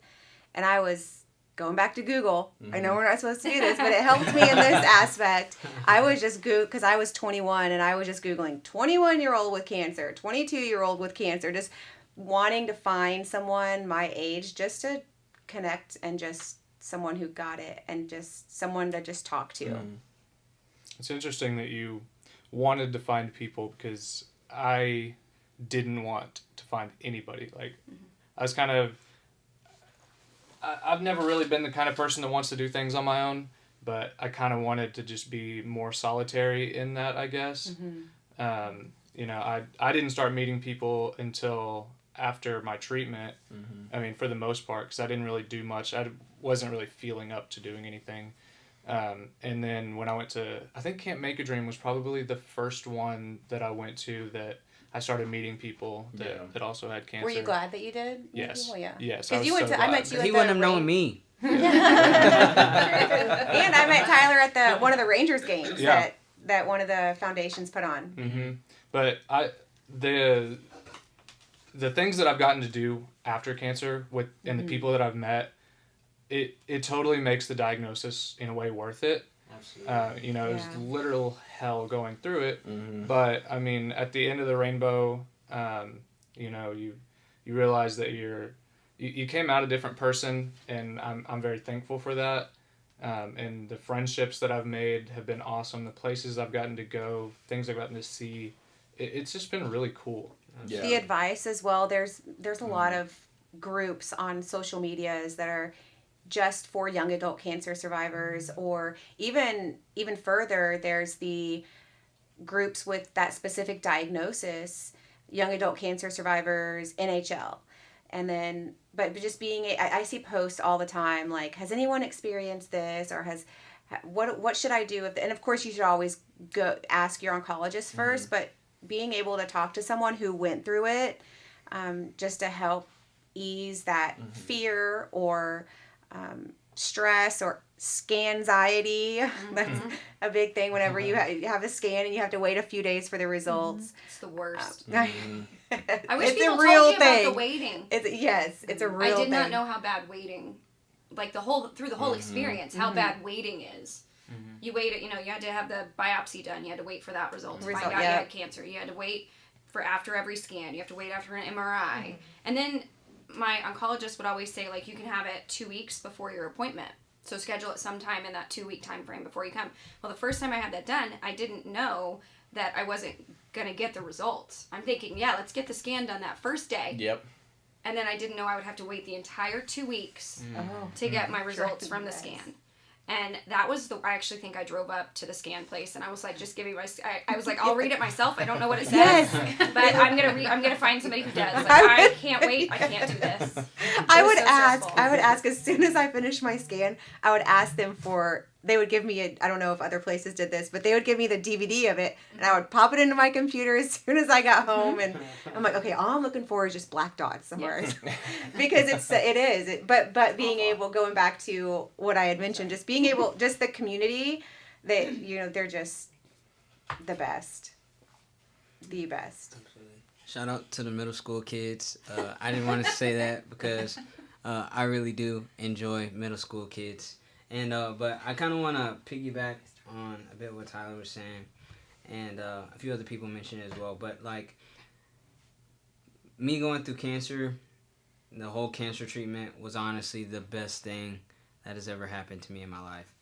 and I was going back to Google. I know we're not supposed to do this, but it helped me in this aspect. I was just because I was 21 and I was just Googling 21-year-old with cancer, 22-year-old with cancer, just wanting to find someone my age just to connect, and just someone who got it, and just someone to just talk to. It's interesting that you wanted to find people, because I didn't want to find anybody. Like, I was kind of... I've never really been the kind of person that wants to do things on my own, but I kind of wanted to just be more solitary in that, I guess. I didn't start meeting people until after my treatment. I mean, for the most part, because I didn't really do much. I wasn't really feeling up to doing anything. And then when I went to, I think Camp Make a Dream was probably the first one that I went to that I started meeting people that also had cancer. Were you glad that you did? Yes. Well, yeah. Yes. Because I met you at He wouldn't have known me. And I met Tyler at one of the Rangers games that one of the foundations put on. But the things that I've gotten to do after cancer and the people that I've met, it totally makes the diagnosis in a way worth it. Absolutely. It was literal hell going through it. But I mean, at the end of the rainbow, you realize that you came out a different person, and I'm very thankful for that. And the friendships that I've made have been awesome. The places I've gotten to go, things I've gotten to see, it's just been really cool. Yeah. The advice as well. There's a lot of groups on social medias that are just for young adult cancer survivors, or even further, there's the groups with that specific diagnosis, young adult cancer survivors, NHL. And then, but just I see posts all the time like, has anyone experienced this, or what should I do and of course you should always go ask your oncologist first, but being able to talk to someone who went through it, just to help ease that fear or stress or scan-anxiety. That's a big thing whenever you have a scan and you have to wait a few days for the results. It's the worst. I wish it's people a real told you thing. about the waiting. It's a real thing. I did not know how bad waiting, like through the whole experience, how bad waiting is. You waited, you had to have the biopsy done. You had to wait for that result to find out you had cancer. You had to wait for after every scan. You have to wait after an MRI. And then my oncologist would always say, like, you can have it 2 weeks before your appointment. So schedule it sometime in that 2 week time frame before you come. Well, the first time I had that done, I didn't know that I wasn't going to get the results. I'm thinking, let's get the scan done that first day. Yep. And then I didn't know I would have to wait the entire 2 weeks to get my results from the scan. And that was I actually think I drove up to the scan place and I was like, just give me my, I was like, I'll read it myself. I don't know what it says, but I'm going to find somebody who does. Like, I can't wait. I can't do this. I would ask as soon as I finished my scan, I would ask them they would give me I don't know if other places did this, but they would give me the DVD of it, and I would pop it into my computer as soon as I got home, and I'm like, okay, all I'm looking for is just black dots somewhere, because it is. But being able, going back to what I had mentioned, just being able, just the community, they're just the best. Absolutely. Shout out to the middle school kids. I didn't want to say that because I really do enjoy middle school kids. And but I kind of want to piggyback on a bit what Tyler was saying, and a few other people mentioned it as well. But like me going through cancer, the whole cancer treatment was honestly the best thing that has ever happened to me in my life.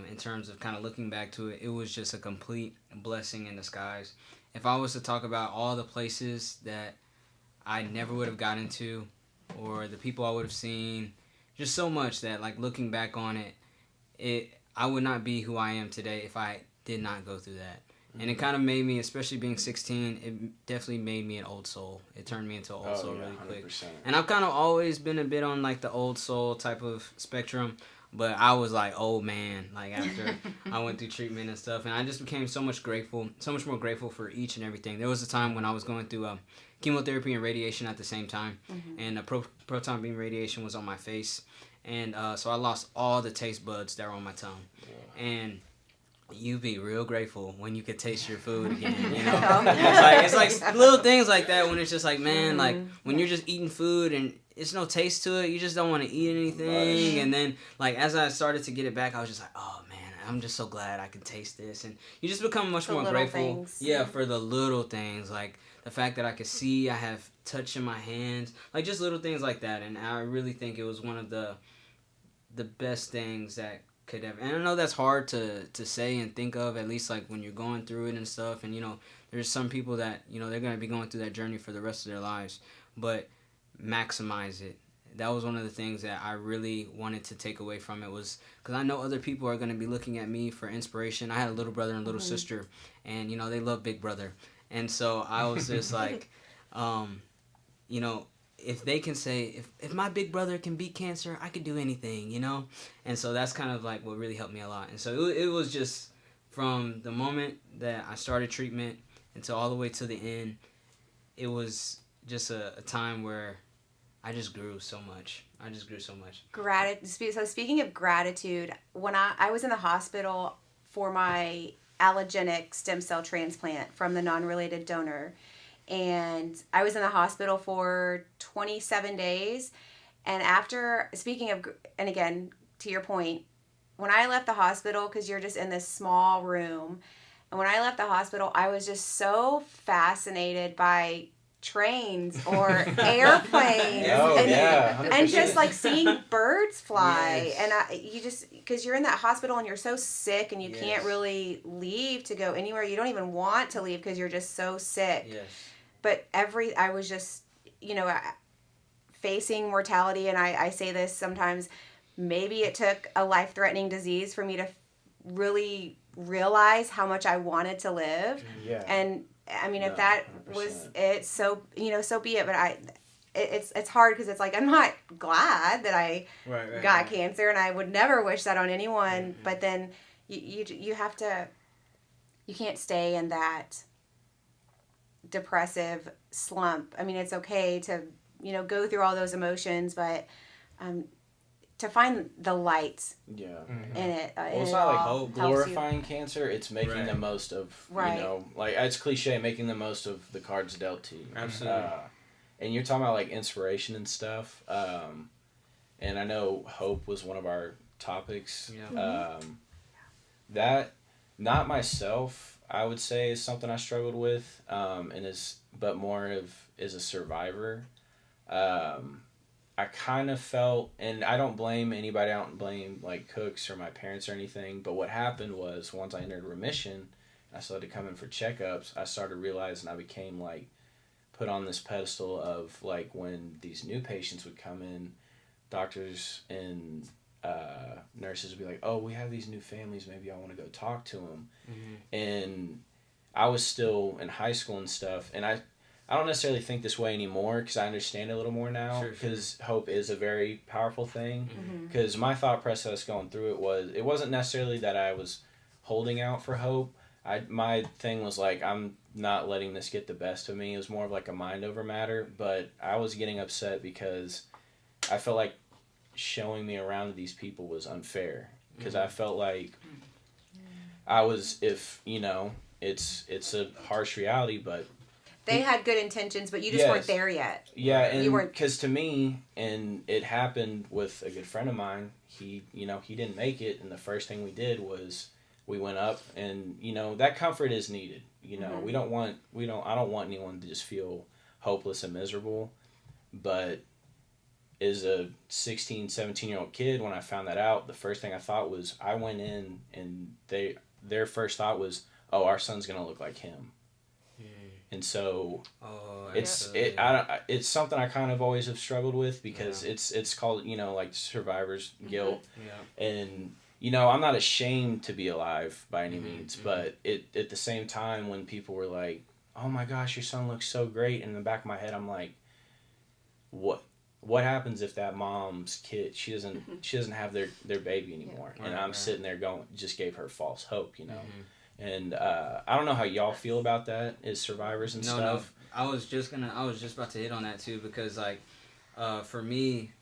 In terms of kind of looking back to it, it was just a complete blessing in disguise. If I was to talk about all the places that I never would have gotten to, or the people I would have seen, just so much that like looking back on it, I would not be who I am today if I did not go through that. And it kind of made me, especially being 16, it definitely made me an old soul. It turned me into an old soul really quick. 100%. And I've kind of always been a bit on like the old soul type of spectrum, but I was like, oh man, like after I went through treatment and stuff, and I just became so much more grateful for each and everything. There was a time when I was going through chemotherapy and radiation at the same time, and a proton beam radiation was on my face, and so I lost all the taste buds that were on my tongue, and you be real grateful when you could taste your food again, you know? It's like little things like that when it's just like, man, like when you're just eating food and it's no taste to it, you just don't want to eat anything. And then like as I started to get it back, I was just like, oh man, I'm just so glad I can taste this. And you just become much more grateful. Things. Yeah, for the little things, like the fact that I could see, I have touch in my hands, like just little things like that. And I really think it was one of the best things that could have, and I know that's hard to say and think of, at least like when you're going through it and stuff, and you know there's some people that, you know, they're going to be going through that journey for the rest of their lives, but maximize it. That was one of the things that I really wanted to take away from it, was because I know other people are going to be looking at me for inspiration. I had a little brother and little sister, and you know they love Big Brother, and so I was just like you know, if they can say, if my big brother can beat cancer, I could do anything, you know? And so that's kind of like what really helped me a lot. And so it was just from the moment that I started treatment until all the way to the end, it was just a time where I just grew so much. Gratitude. So speaking of gratitude, when I was in the hospital for my allogenic stem cell transplant from the non-related donor, and I was in the hospital for 27 days. And after, speaking of, and again, to your point, when I left the hospital, because you're just in this small room, and when I left the hospital, I was just so fascinated by trains or airplanes and just like seeing birds fly. Yes. And you just, because you're in that hospital and you're so sick and you can't really leave to go anywhere. You don't even want to leave because you're just so sick. Yes. But I was just, you know, facing mortality, and I say this sometimes, maybe it took a life-threatening disease for me to really realize how much I wanted to live. Yeah. And I mean, if 100%. that was it, so, you know, so be it. But it's hard because it's like, I'm not glad that I got cancer, and I would never wish that on anyone. Mm-hmm. But then you have to, you can't stay in that depressive slump. I mean, it's okay to, you know, go through all those emotions, but to find the light in it. Well, it's not like glorifying cancer, it's making the most of, you know, like, it's cliche, making the most of the cards dealt to you. Absolutely. And you're talking about like inspiration and stuff, and I know hope was one of our topics. That, not myself, I would say, is something I struggled with, but more of as a survivor. I kind of felt, and I don't blame anybody, I don't blame like cooks or my parents or anything, but what happened was once I entered remission, I started coming for checkups, I started realizing I became like put on this pedestal of like when these new patients would come in, doctors and nurses would be like, oh, we have these new families, maybe I want to go talk to them. Mm-hmm. And I was still in high school and stuff, and I don't necessarily think this way anymore because I understand it a little more now, because hope is a very powerful thing. Because my thought process going through it wasn't necessarily that I was holding out for hope. My thing was like, I'm not letting this get the best of me. It was more of like a mind over matter, but I was getting upset because I felt like showing me around to these people was unfair, because I felt like I was, if, you know, it's a harsh reality, but they had good intentions, but you just weren't there yet. Yeah, and you weren't, because to me, and it happened with a good friend of mine. He didn't make it, and the first thing we did was we went up, and that comfort is needed. I don't want anyone to just feel hopeless and miserable. But as a 16, 17-year-old kid, when I found that out, the first thing I thought was I went in, and their first thought was, oh, our son's gonna look like him. And so it's something I kind of always have struggled with, because it's called like survivor's guilt. And I'm not ashamed to be alive by any means, but at the same time, when people were like, oh my gosh, your son looks so great, and in the back of my head I'm like, what happens if that mom's kid, she doesn't have their baby anymore, and I'm sitting there going, just gave her false hope. And I don't know how y'all feel about that as survivors and stuff. No, I was just about to hit on that too, because like, for me,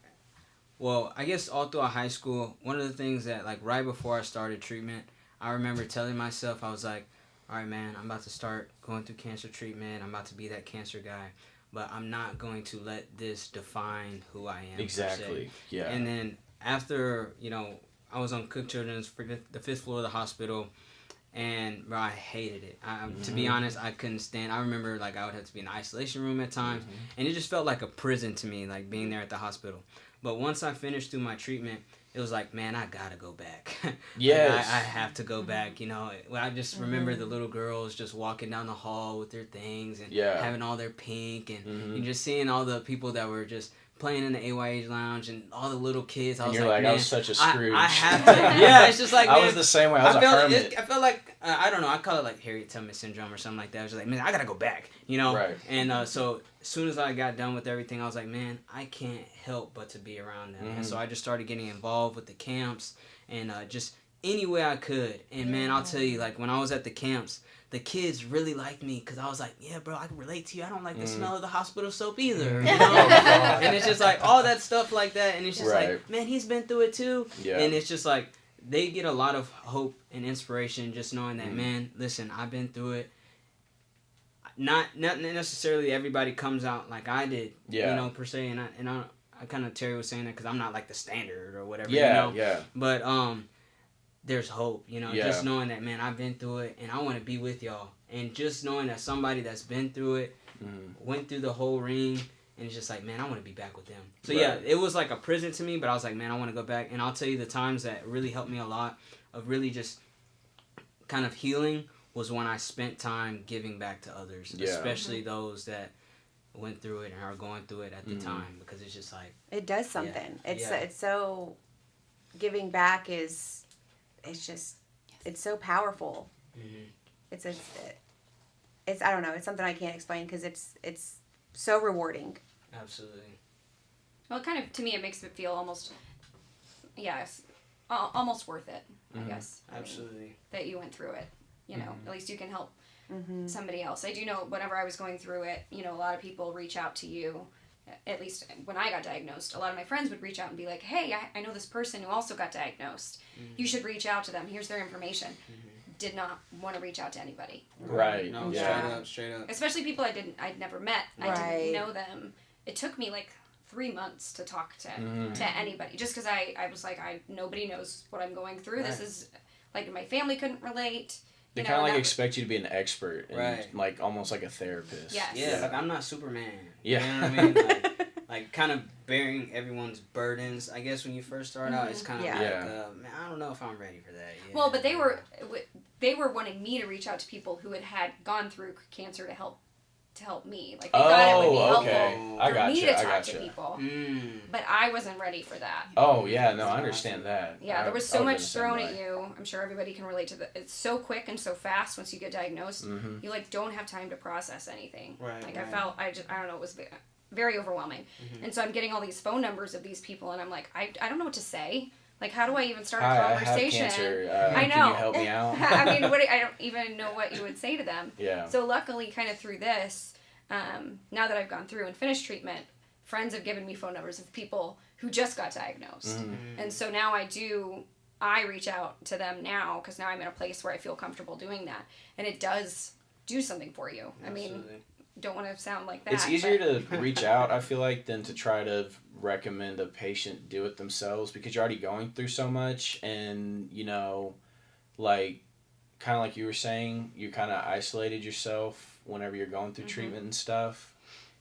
well, I guess all throughout high school, one of the things that, like, right before I started treatment, I remember telling myself, I was like, all right, man, I'm about to start going through cancer treatment. I'm about to be that cancer guy, but I'm not going to let this define who I am. Exactly. Yeah. And then after, I was on Cook Children's for the 5th floor of the hospital. And bro, I hated it. To be honest, I couldn't stand. I remember like I would have to be in the isolation room at times, and it just felt like a prison to me, like being there at the hospital. But once I finished through my treatment, it was like, man, I gotta go back. Yes. I have to go back. I just remember the little girls just walking down the hall with their things and having all their pink, and just seeing all the people that were just playing in the AYH lounge and all the little kids. I was like, man, I was such a Scrooge. I have to. Yeah, it's just like, I man, was the same way. I was a hermit. I felt like, I don't know, I call it like Harriet Tubman syndrome or something like that. I was just like, man, I gotta go back, Right. And so as soon as I got done with everything, I was like, man, I can't help but to be around them. And so I just started getting involved with the camps and just any way I could. And man, I'll tell you, like when I was at the camps, the kids really liked me because I was like, yeah, bro, I can relate to you. I don't like the smell of the hospital soap either. And it's just like all that stuff like that. And it's just like, man, he's been through it too. Yeah. And it's just like they get a lot of hope and inspiration just knowing that, man, listen, I've been through it. Not necessarily everybody comes out like I did, per se. And I kind of, Terry was saying that because I'm not like the standard or whatever, Yeah. But there's hope, just knowing that, man, I've been through it and I want to be with y'all. And just knowing that somebody that's been through it, went through the whole ring, and it's just like, man, I want to be back with them. So yeah, it was like a prison to me, but I was like, man, I want to go back. And I'll tell you the times that really helped me a lot of really just kind of healing was when I spent time giving back to others, especially those that went through it and are going through it at the time, because it's just like... It does something. It's so... Giving back is... It's just, it's so powerful. It's I don't know. It's something I can't explain because it's so rewarding. Absolutely. Well, kind of, to me, it makes it feel almost, almost worth it, I guess. Absolutely. That you went through it, at least you can help somebody else. I do know whenever I was going through it, a lot of people reach out to you. At least when I got diagnosed, a lot of my friends would reach out and be like, hey, I know this person who also got diagnosed. You should reach out to them. Here's their information. Did not want to reach out to anybody. Right. No, straight up. Especially people I'd never met. I didn't know them. It took me like 3 months to talk to anybody. Just because I was like, nobody knows what I'm going through. Right. This is, like, my family couldn't relate. They kind of like expect you to be an expert and like almost like a therapist. Yes. Yeah, like I'm not Superman. Yeah. You know what I mean? Like kind of bearing everyone's burdens. I guess when you first start out, it's kind of like, man, I don't know if I'm ready for that yet. Well, but they were wanting me to reach out to people who had gone through cancer to help me. Like they thought it would be helpful for me to talk to people. But I wasn't ready for that. Oh yeah, no, I understand that. Yeah, there was so much thrown at you. I'm sure everybody can relate to that. It's so quick and so fast once you get diagnosed. You like don't have time to process anything. Right. Like I felt I don't know, it was very overwhelming. And so I'm getting all these phone numbers of these people and I'm like, I don't know what to say. Like, how do I even start a conversation? I have cancer. I know. Can you help me out? I mean, I don't even know what you would say to them. Yeah. So luckily, kind of through this, now that I've gone through and finished treatment, friends have given me phone numbers of people who just got diagnosed. And so now I reach out to them now because now I'm in a place where I feel comfortable doing that. And it does do something for you. Absolutely. I mean, don't want to sound like that. It's easier to reach out, I feel like, than to try to recommend a patient do it themselves, because you're already going through so much, and, you know, like, kind of like you were saying, you kind of isolated yourself whenever you're going through treatment and stuff.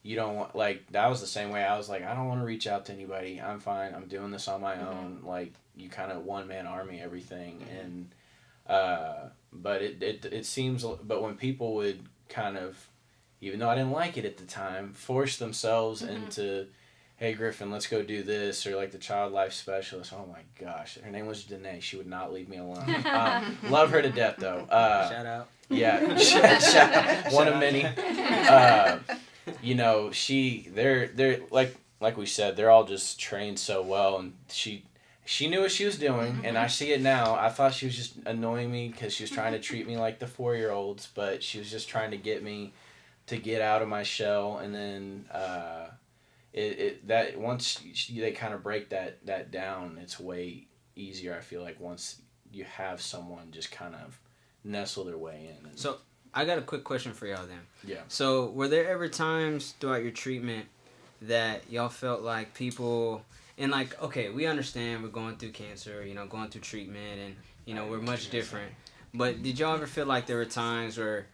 You don't want, like, that was the same way. I was like, I don't want to reach out to anybody. I'm fine. I'm doing this on my own. Like, you kind of one-man army everything. And, but it seems, but when people would kind of, even though I didn't like it at the time, force themselves into, hey, Griffin, let's go do this, or like the child life specialist. Oh my gosh, her name was Danae. She would not leave me alone. Love her to death, though. Shout out. Yeah, shout out. One of many. You know, they're like we said, they're all just trained so well, and she knew what she was doing, and I see it now. I thought she was just annoying me because she was trying to treat me like the 4-year-olds, but she was just trying to get me to get out of my shell, and then that once they kind of break that down, it's way easier. I feel like once you have someone just kind of nestle their way in. And, So I got a quick question for y'all then. yeah. So were there ever times throughout your treatment that y'all felt like people, and like, okay, we understand we're going through cancer, you know, going through treatment, and, you know, we're much different. But did y'all ever feel like there were times where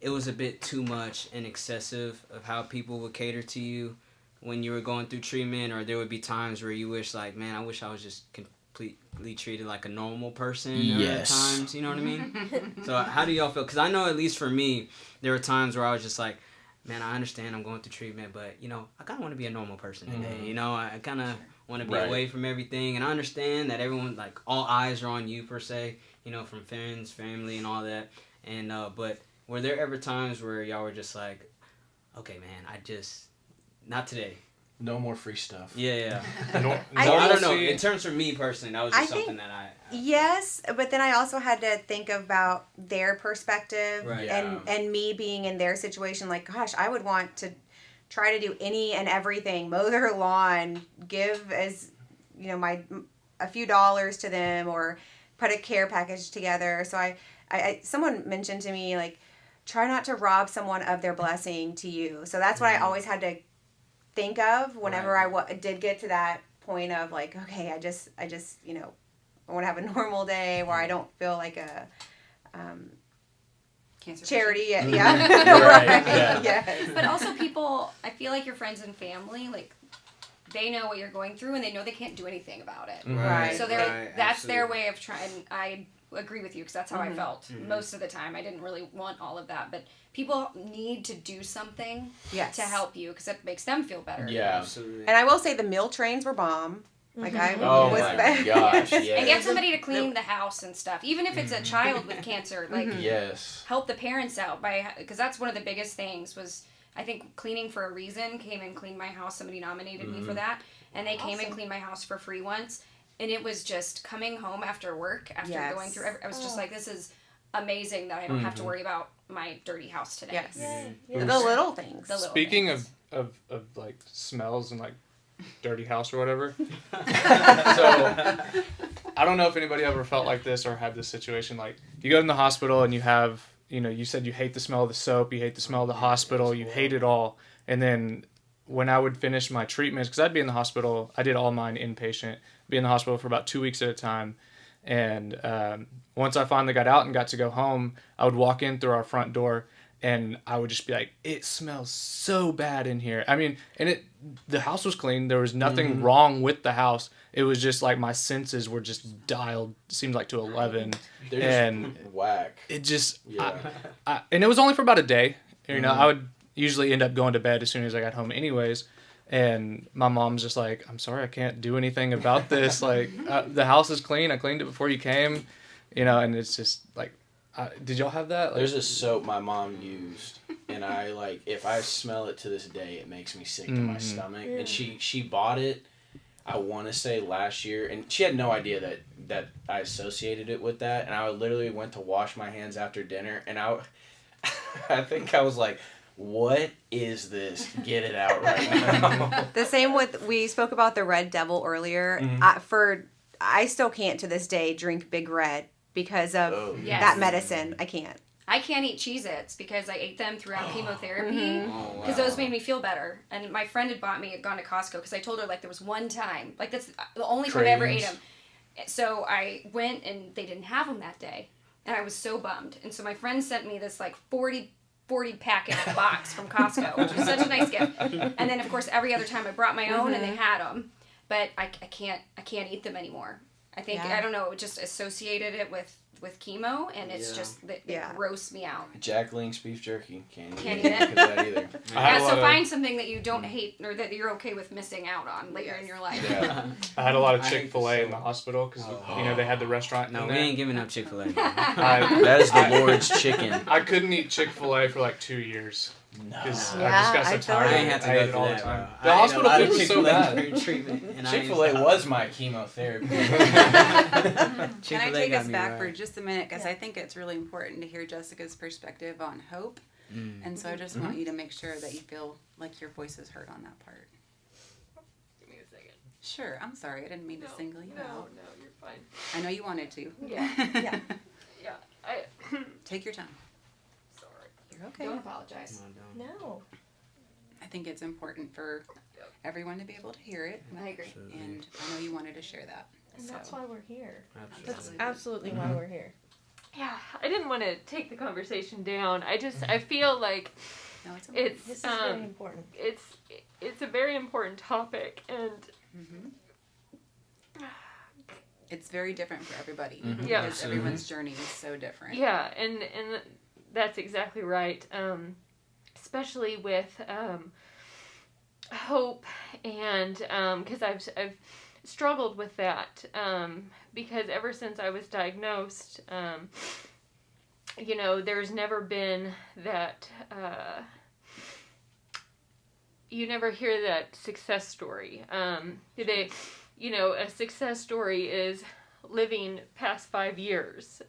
it was a bit too much and excessive of how people would cater to you when you were going through treatment, or there would be times where you wish, like, man, I wish I was just completely treated like a normal person? Yes. At times, you know what I mean? So how do y'all feel? Because I know, at least for me, there were times where I was just like, man, I understand I'm going through treatment, but, you know, I kind of want to be a normal person today. You know, I kind of want to be away from everything, and I understand that everyone, like, all eyes are on you, per se, you know, from friends, family, and all that. And but were there ever times where y'all were just like, okay, man, not today? No more free stuff. Yeah. I don't know. In terms of me personally, that was just something that I yes, but then I also had to think about their perspective, Right. and me being in their situation. Like, gosh, I would want to try to do any and everything, mow their lawn, give as, you know, a few dollars to them, or put a care package together. So I someone mentioned to me, like, try not to rob someone of their blessing to you. So that's what I always had to think of whenever I did get to that point of, like, okay, I just you know, I want to have a normal day where I don't feel like a Cancer charity. patient. Yeah. Right, Right. yeah. Yes. But also people, I feel like your friends and family, like, they know what you're going through, and they know they can't do anything about it. Right. So that's their way of trying. I agree with you, because that's how I felt most of the time. I didn't really want all of that, but people need to do something Yes. to help you, because it makes them feel better. Yeah. absolutely. And I will say the meal trains were bomb. Like, I Oh was my gosh, And yes. get somebody to clean the house and stuff, even if it's a child with cancer. Like, Yes. help the parents out because that's one of the biggest things. Was, I think, cleaning for a reason came and cleaned my house. Somebody nominated me for that, and they came and cleaned my house for free once. And it was just coming home after work, after Yes. going through. I was just like, this is amazing that I don't have to worry about my dirty house today. Yes. Yeah. The little things. The little Speaking things. of like smells and like dirty house or whatever. So I don't know if anybody ever felt like this or had this situation. Like, you go in the hospital and you have, you know, you said you hate the smell of the soap, you hate the smell of the hospital, you hate it all. And then when I would finish my treatments, because I'd be in the hospital, I did all mine inpatient, be in the hospital for about 2 weeks at a time. And once I finally got out and got to go home, I would walk in through our front door, and I would just be like, it smells so bad in here. I mean, and the house was clean. There was nothing wrong with the house. It was just like my senses were just dialed, seemed like to 11. They're And just whack. it just, Yeah. and it was only for about a day. You know, I would usually end up going to bed as soon as I got home anyways. And my mom's just like, I'm sorry, I can't do anything about this. Like, the house is clean. I cleaned it before you came, you know, and it's just like, did y'all have that? Like, There's a soap my mom used, and I, like, if I smell it to this day, it makes me sick to my stomach. And she bought it, I want to say last year, and she had no idea that I associated it with that. And I literally went to wash my hands after dinner, and I think I was like, what is this? Get it out right now. The same with, we spoke about the Red Devil earlier. I still can't to this day drink Big Red because of Oh, Yes. that medicine. I can't. I can't eat Cheez-Its because I ate them throughout chemotherapy Oh, because wow. those made me feel better. And my friend had gone to Costco because I told her like there was one time, like that's the only time I ever ate them. So I went and they didn't have them that day, and I was so bummed. And so my friend sent me this like 40 packet box from Costco, which was such a nice gift. And then of course every other time I brought my own and they had them, but I can't eat them anymore. I think I don't know, it just associated it with chemo, and it's just it grossed me out. Jack Link's beef jerky. Can't Can't eat eat it it. because of that either. So find something that you don't hate or that you're okay with missing out on later in your life. Yeah. I had a lot of I hate Chick-fil-A the in the soda. hospital because they had the restaurant. No, in we there. ain't giving up Chick-fil-A. That is the Lord's chicken. I couldn't eat Chick-fil-A for like 2 years because No. I just got Yeah, so I feel tired. I like- ain't have to I go ate through it all that, the time. bro. The I ate a hospital lot food of was so Chick-fil-A bad. during treatment, and I ain't Chick-fil-A stopped. was my chemotherapy. Can I Chick-fil-A take got us me back right. for just a minute? Because I think it's really important to hear Jessica's perspective on hope. And so I just want you to make sure that you feel like your voice is heard on that part. Give me a second. Sure, I'm sorry. I didn't mean to single you out. No, you're fine. I know you wanted to. Yeah. Yeah. Yeah, I. Take your time. Sorry. You're okay. Don't apologize. No, don't. No. I think it's important for everyone to be able to hear it. I agree. Absolutely. And I know you wanted to share that. And So. that's why we're here. Absolutely. That's absolutely why we're here. Yeah, I didn't want to take the conversation down. I feel like No, it's okay. it's This is very important. it's a very important topic, and It's very different for everybody. Mhm. Yeah. Because everyone's journey is so different. yeah, and that's exactly right. Especially with hope, and because I've struggled with that, because ever since I was diagnosed, there's never been that. You never hear that success story. A success story is living past 5 years.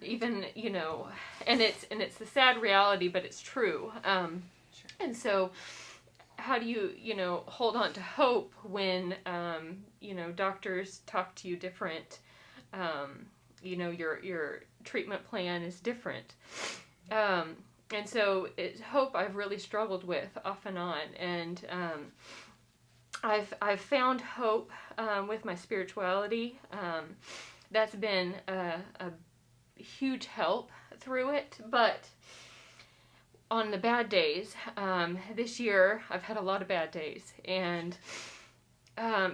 Even, and it's the sad reality, but it's true. And so how do you, hold on to hope when, doctors talk to you different, your treatment plan is different. And so it's hope I've really struggled with off and on, and I've found hope with my spirituality. That's been a huge help through it, but on the bad days, this year I've had a lot of bad days, and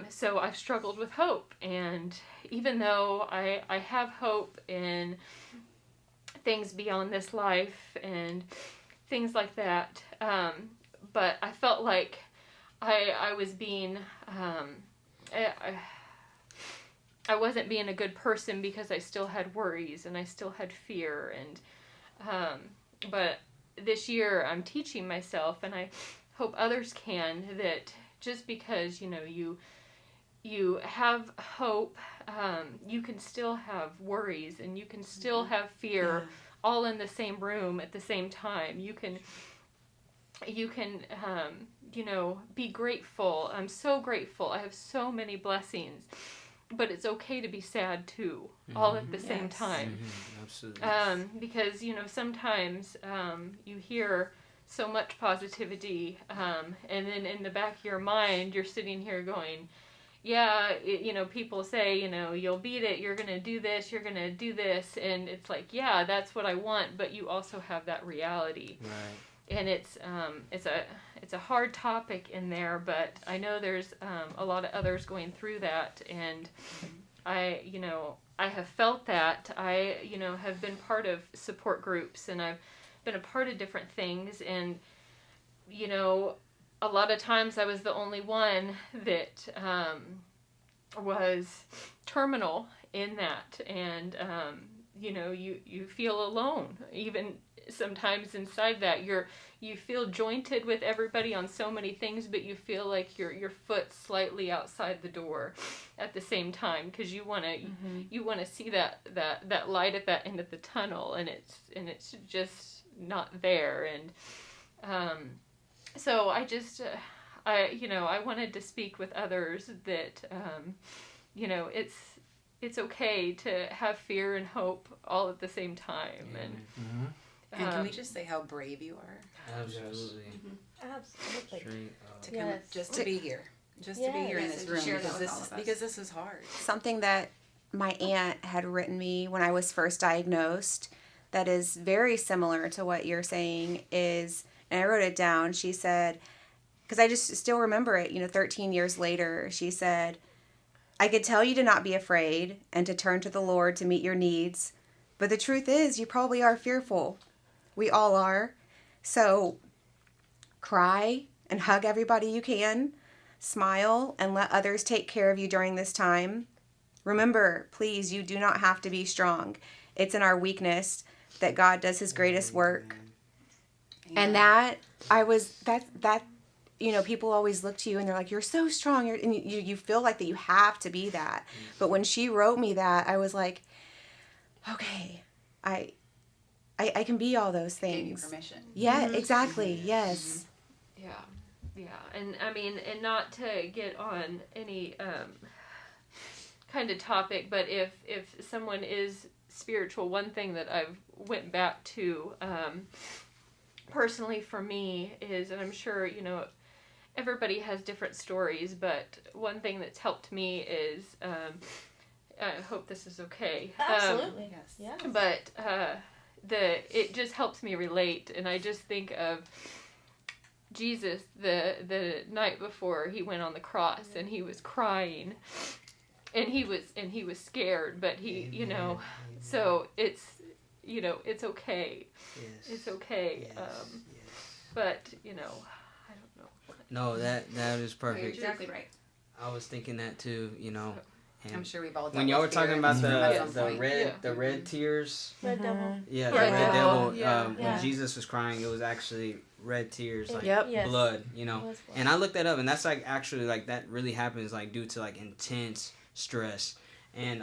so I've struggled with hope. And even though I have hope in things beyond this life and things like that, but I felt like I was being I wasn't being a good person because I still had worries and I still had fear, and but this year I'm teaching myself, and I hope others can, that just because you have hope, you can still have worries and you can still have fear, all in the same room at the same time. You can be grateful. I'm so grateful. I have so many blessings, but it's okay to be sad too, all at the same time. Absolutely. Because sometimes you hear so much positivity, and then in the back of your mind you're sitting here going, yeah, people say, you'll beat it, you're gonna do this, you're gonna do this, and it's like, yeah, that's what I want, but you also have that reality. Right. And it's a hard topic in there, but I know there's a lot of others going through that, and I have felt that. I have been part of support groups, and I've been a part of different things, and a lot of times I was the only one that was terminal in that, and you feel alone, even sometimes inside that. You feel jointed with everybody on so many things, but you feel like your foot slightly outside the door at the same time, because you want to see that light at that end of the tunnel, and it's just not there. And so I just I wanted to speak with others that it's okay to have fear and hope all at the same time. Mm-hmm. And can we just say how brave you are? Absolutely. Absolutely. Straight To up. come, Yes. just to be here. Just to be here in Yes, this and to room share that because with all of us. this is hard. Something that my aunt had written me when I was first diagnosed that is very similar to what you're saying is, and I wrote it down, she said, because I just still remember it, 13 years later, she said, I could tell you to not be afraid and to turn to the Lord to meet your needs, but the truth is you probably are fearful. We all are. So cry and hug everybody you can, smile and let others take care of you during this time. Remember, please, you do not have to be strong. It's in our weakness that God does his greatest work. And that people always look to you and they're like, you're so strong. And you feel like that you have to be that. But when she wrote me that, I was like, okay, I can be all those Gave you things. permission. Yeah, exactly. Yes. Yeah, and I mean, and not to get on any kind of topic, but if someone is spiritual, one thing that I've went back to personally for me is, and I'm sure everybody has different stories, but one thing that's helped me is I hope this is okay. Absolutely. Yes. Yeah. But it just helps me relate, and I just think of Jesus the night before he went on the cross, and he was crying, and he was scared, but he Amen. so it's it's okay. Yes. It's okay. Yes. But I don't know. No, that is You're perfect. exactly right. I was thinking that too. And I'm sure we've all done when y'all were talking about the red red tears. Red devil. Yeah, Red the red devil. devil. Yeah. When Yeah. Jesus was crying, it was actually red tears, like Yep. Yes. blood. It was blood. And I looked that up, and that's like actually like that really happens like due to like intense stress, and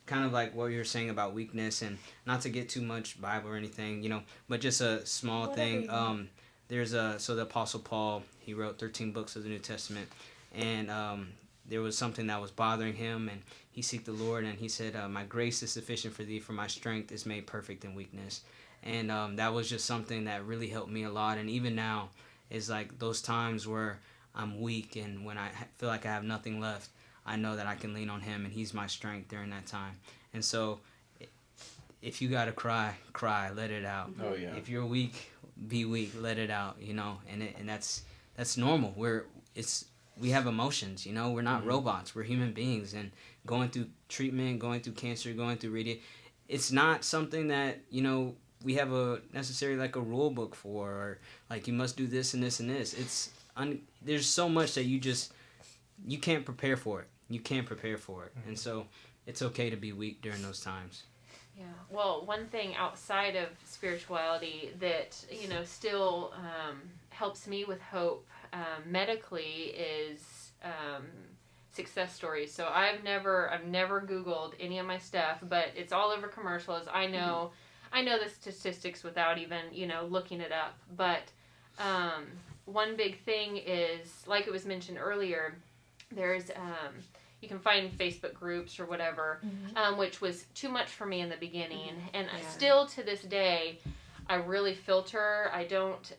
kind of like what you were saying about weakness, and not to get too much Bible or anything, but just a small Whatever thing. you want. There's so the Apostle Paul, he wrote 13 books of the New Testament, and there was something that was bothering him, and he seeked the Lord, and he said, my grace is sufficient for thee, for my strength is made perfect in weakness. And that was just something that really helped me a lot. And even now is like those times where I'm weak, and when I feel like I have nothing left, I know that I can lean on him, and he's my strength during that time. And so if you gotta cry, let it out. Oh yeah. If you're weak, be weak, let it out, and that's normal. We have emotions, we're not robots, we're human beings, and going through treatment, going through cancer, going through radiation, it's not something that, we have necessarily like a rule book for, or like you must do this and this and this. There's so much that you can't prepare for it. And so it's okay to be weak during those times. Yeah. Well, one thing outside of spirituality that still helps me with hope medically is success stories. So I've never Googled any of my stuff, but it's all over commercials. I know the statistics without even looking it up. But one big thing is, like it was mentioned earlier, there's you can find Facebook groups or whatever, which was too much for me in the beginning. And still to this day, I really filter. I don't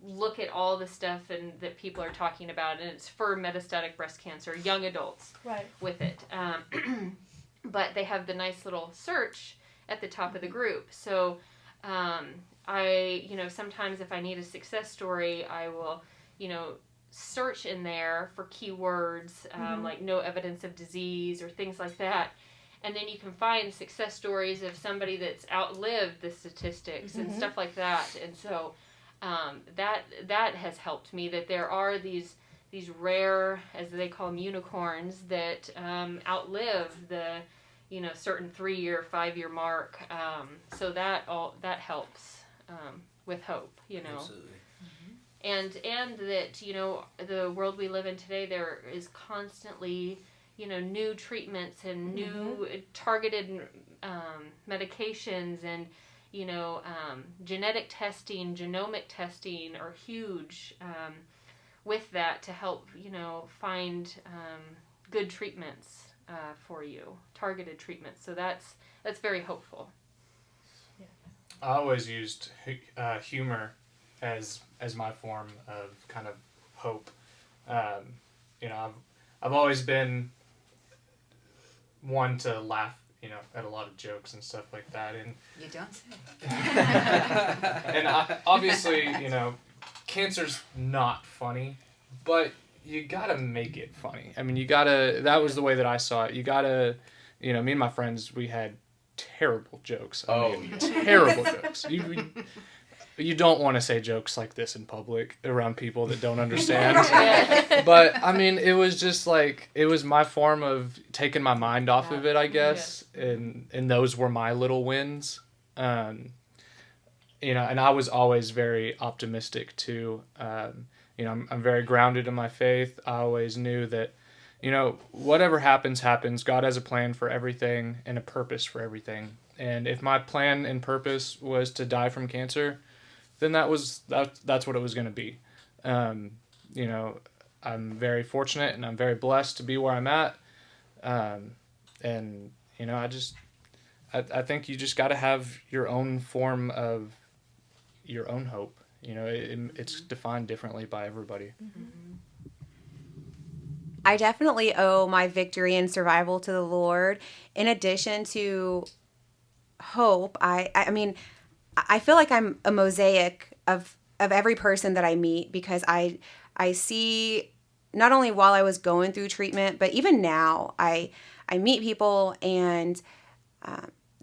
look at all the stuff that people are talking about, and it's for metastatic breast cancer, young adults with it. But they have the nice little search at the top of the group. So I, sometimes if I need a success story, I will, search in there for keywords like no evidence of disease or things like that. And then you can find success stories of somebody that's outlived the statistics and stuff like that. And so that has helped me, that there are these rare, as they call them, unicorns that outlive the certain 3-year, 5-year mark. So that helps with hope. Absolutely. And that the world we live in today, there is constantly new treatments and new targeted medications, and genetic testing, genomic testing are huge with that to help find good treatments for you, targeted treatments. So that's very hopeful. I always used humor as my form of kind of hope. I've always been one to laugh, at a lot of jokes and stuff like that, and You don't say. and obviously, cancer's not funny, but you gotta make it funny. I mean, that was the way that I saw it. You gotta, me and my friends, we had terrible jokes. Terrible jokes. You don't want to say jokes like this in public around people that don't understand. But, I mean, it was just like, it was my form of taking my mind off of it, I guess. And those were my little wins. And I was always very optimistic too. I'm very grounded in my faith. I always knew that, whatever happens. God has a plan for everything and a purpose for everything. And if my plan and purpose was to die from cancer, then that's what it was going to be. I'm very fortunate and I'm very blessed to be where I'm at. And I think you just got to have your own form of your own hope. It's defined differently by everybody. I definitely owe my victory and survival to the Lord. In addition to hope, I mean, I feel like I'm a mosaic of every person that I meet, because I see, not only while I was going through treatment, but even now, I meet people and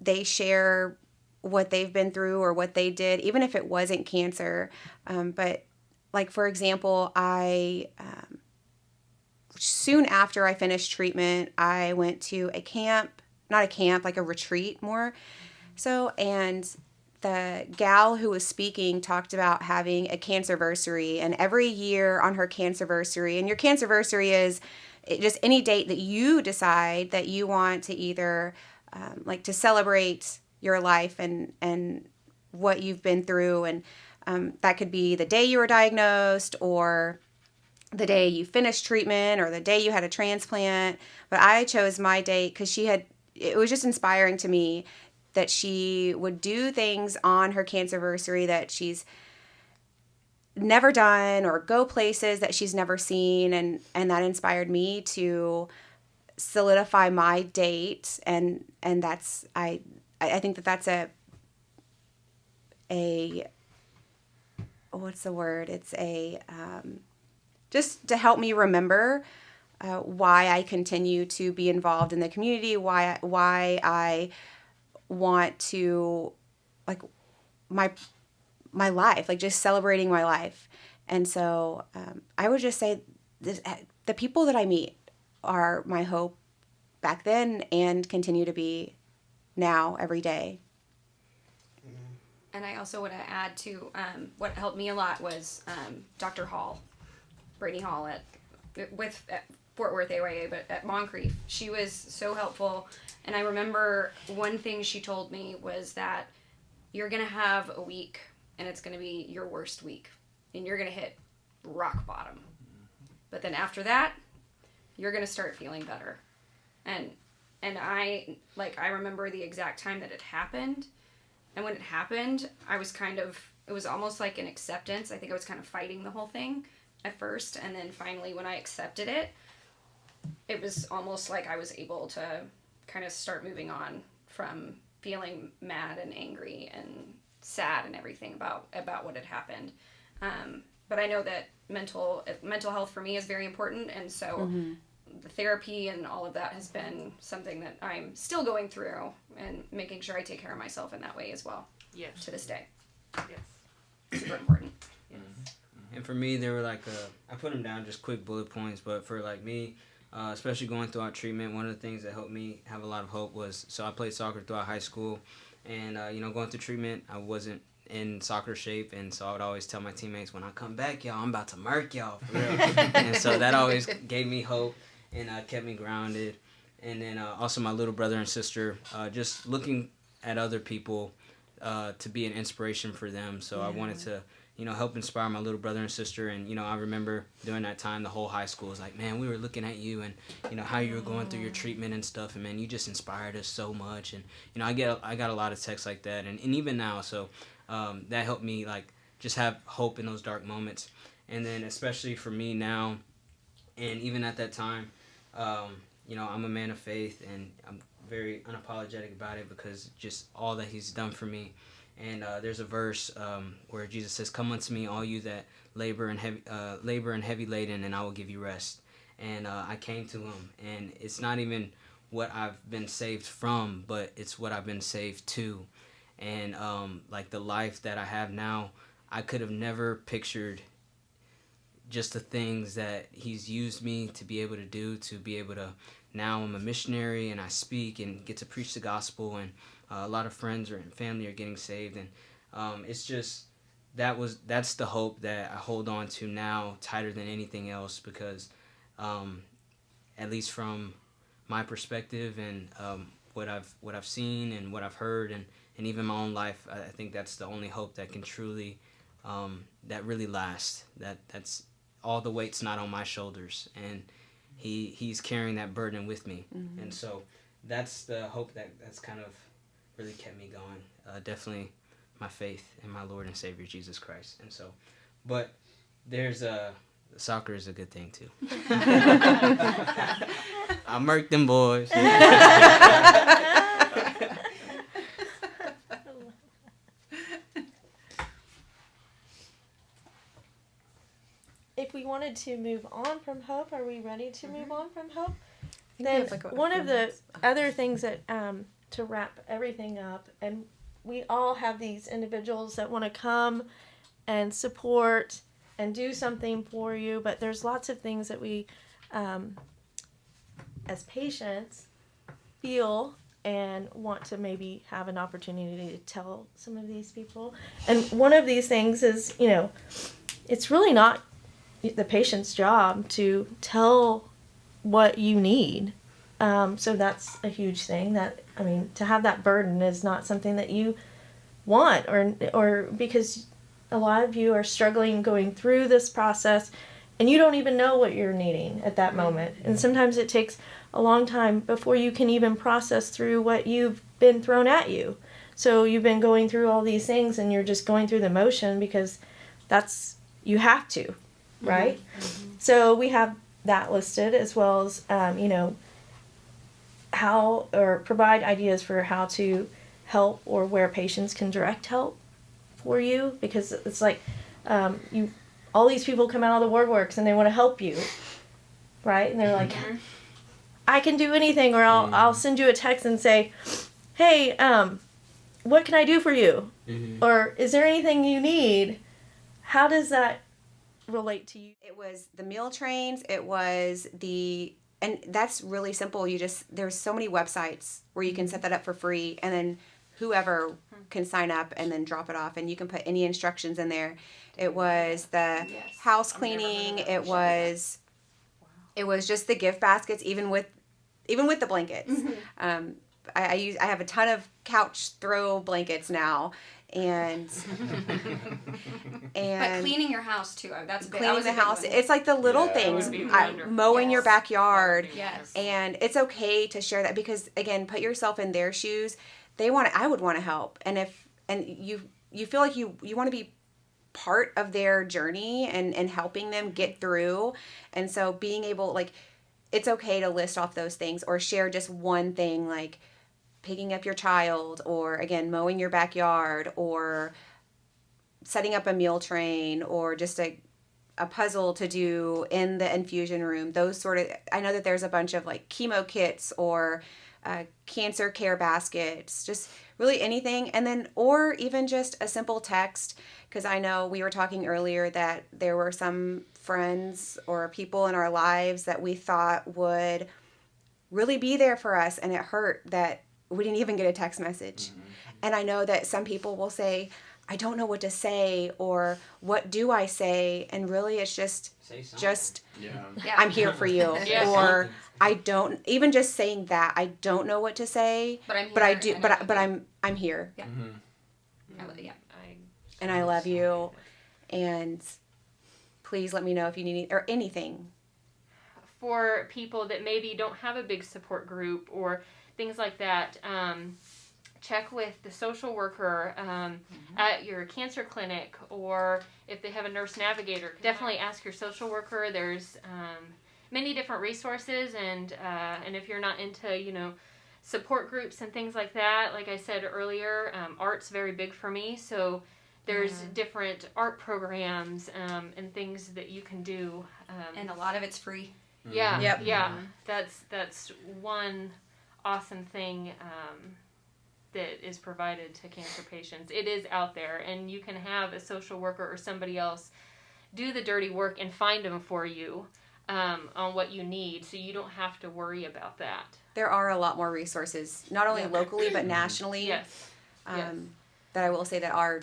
they share what they've been through or what they did, even if it wasn't cancer. But like, for example, soon after I finished treatment, I went to a camp, not a camp, like a retreat more so, and the gal who was speaking talked about having a cancerversary, and every year on her cancerversary, and your cancerversary is just any date that you decide that you want to either like to celebrate your life and what you've been through, and that could be the day you were diagnosed, or the day you finished treatment, or the day you had a transplant. But I chose my date because it was just inspiring to me that she would do things on her cancerversary that she's never done, or go places that she's never seen, and that inspired me to solidify my date, and that's I think that's a what's the word? It's a just to help me remember why I continue to be involved in the community, why I want to, like, my life, like just celebrating my life. And so I would just say the people that I meet are my hope back then and continue to be now every day. And I also want to add to what helped me a lot was Dr. Hall, Brittany Hall at Fort Worth FWAYA, but at Moncrief. She was so helpful. And I remember one thing she told me was that you're going to have a week, and it's going to be your worst week, and you're going to hit rock bottom. But then after that, you're going to start feeling better. And I remember the exact time that it happened. And when it happened, I was it was almost like an acceptance. I think I was kind of fighting the whole thing at first. And then finally, when I accepted it, it was almost like I was able to kind of start moving on from feeling mad and angry and sad and everything about what had happened. But I know that mental health for me is very important. And so the therapy and all of that has been something that I'm still going through, and making sure I take care of myself in that way as well. Yes. To this day. Yes. Super important. Yes. And for me, they were like, I put them down, just quick bullet points. But for like me, especially going throughout treatment, one of the things that helped me have a lot of hope was, so I played soccer throughout high school. And, going through treatment, I wasn't in soccer shape. And so I would always tell my teammates, when I come back, y'all, I'm about to murk y'all, for real. And so that always gave me hope and kept me grounded. And then also my little brother and sister, just looking at other people to be an inspiration for them. So I wanted to help inspire my little brother and sister. And, I remember during that time, the whole high school was like, man, we were looking at you and, how you were going through your treatment and stuff. And, man, you just inspired us so much. And, I got a lot of texts like that. And even now, so that helped me, like, just have hope in those dark moments. And then especially for me now, and even at that time, I'm a man of faith, and I'm very unapologetic about it because just all that he's done for me. And there's a verse where Jesus says, "Come unto me, all you that labor and heavy laden, and I will give you rest." And I came to him, and it's not even what I've been saved from, but it's what I've been saved to. And like the life that I have now, I could have never pictured just the things that he's used me to be able to do, to be able to, now I'm a missionary and I speak and get to preach the gospel, and a lot of friends and family are getting saved. And it's just, that's the hope that I hold on to now tighter than anything else, because at least from my perspective and what I've seen and what I've heard, and even my own life, I think that's the only hope that can truly, that really lasts. That's all the weight's not on my shoulders, and he's carrying that burden with me. Mm-hmm. And so that's the hope that's kind of really kept me going. Definitely my faith in my Lord and Savior Jesus Christ. And so, but there's soccer is a good thing too. I murked them boys. If we wanted to move on from hope, are we ready to move on from hope? Then one of the other things that to wrap everything up, and we all have these individuals that want to come and support and do something for you, but there's lots of things that we as patients feel and want to maybe have an opportunity to tell some of these people. And one of these things is, it's really not the patient's job to tell what you need. So that's a huge thing. To have that burden is not something that you want, or because a lot of you are struggling going through this process and you don't even know what you're needing at that moment. And sometimes it takes a long time before you can even process through what you've been thrown at you. So you've been going through all these things and you're just going through the motion because you have to, right? Mm-hmm. So we have that listed, as well as, how, or provide ideas for how to help, or where patients can direct help for you, because it's like, all these people come out of the WordWorks and they want to help you, right? And they're like, I can do anything, or I'll send you a text and say, hey, what can I do for you? Mm-hmm. Or is there anything you need? How does that relate to you? It was the meal trains. It was and that's really simple. There's so many websites where you can set that up for free, and then whoever can sign up and then drop it off, and you can put any instructions in there. It was the house cleaning. It was just the gift baskets, even with the blankets. Mm-hmm. I have a ton of couch throw blankets now, and but cleaning your house too. That's cleaning the house. It's like the little things, mowing your backyard. Yes. And it's okay to share that, because again, put yourself in their shoes. I would want to help, and you feel like you want to be part of their journey and helping them get through. And so being able, like, it's okay to list off those things, or share just one thing, like picking up your child, or again, mowing your backyard, or setting up a meal train, or just a puzzle to do in the infusion room. Those sort of, I know that there's a bunch of like chemo kits, or cancer care baskets, just really anything. And then, or even just a simple text, because I know we were talking earlier that there were some friends or people in our lives that we thought would really be there for us, and it hurt that we didn't even get a text message. Mm-hmm. And I know that some people will say, I don't know what to say, or what do I say? And really it's just I'm here for you. Or I don't, even just saying that, I don't know what to say, but I'm here. Yeah. And I love you. And please let me know if you need or anything. For people that maybe don't have a big support group or things like that, check with the social worker at your cancer clinic, or if they have a nurse navigator, definitely ask your social worker. There's many different resources, and if you're not into, support groups and things like that, like I said earlier, art's very big for me, so there's different art programs and things that you can do. And a lot of it's free. Yeah, Yep. yeah. That's one awesome thing that is provided to cancer patients. It is out there, and you can have a social worker or somebody else do the dirty work and find them for you on what you need, so you don't have to worry about that. There are a lot more resources, not only locally but nationally. Yes. That I will say that are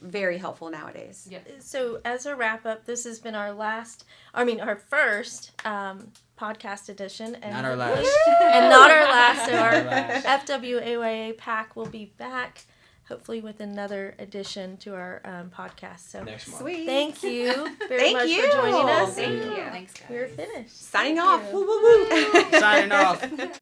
very helpful nowadays. Yes. So as a wrap up, this has been our first podcast edition, and Not our last. and not our last. So Not our our last. FWAYA pack will be back, hopefully with another addition to our podcast. So Next month. Sweet. thank you very Thank much you. for joining us. Thank and you. Thanks, guys. We're finished. Signing Thank off. you. Woo, woo, woo. Signing off.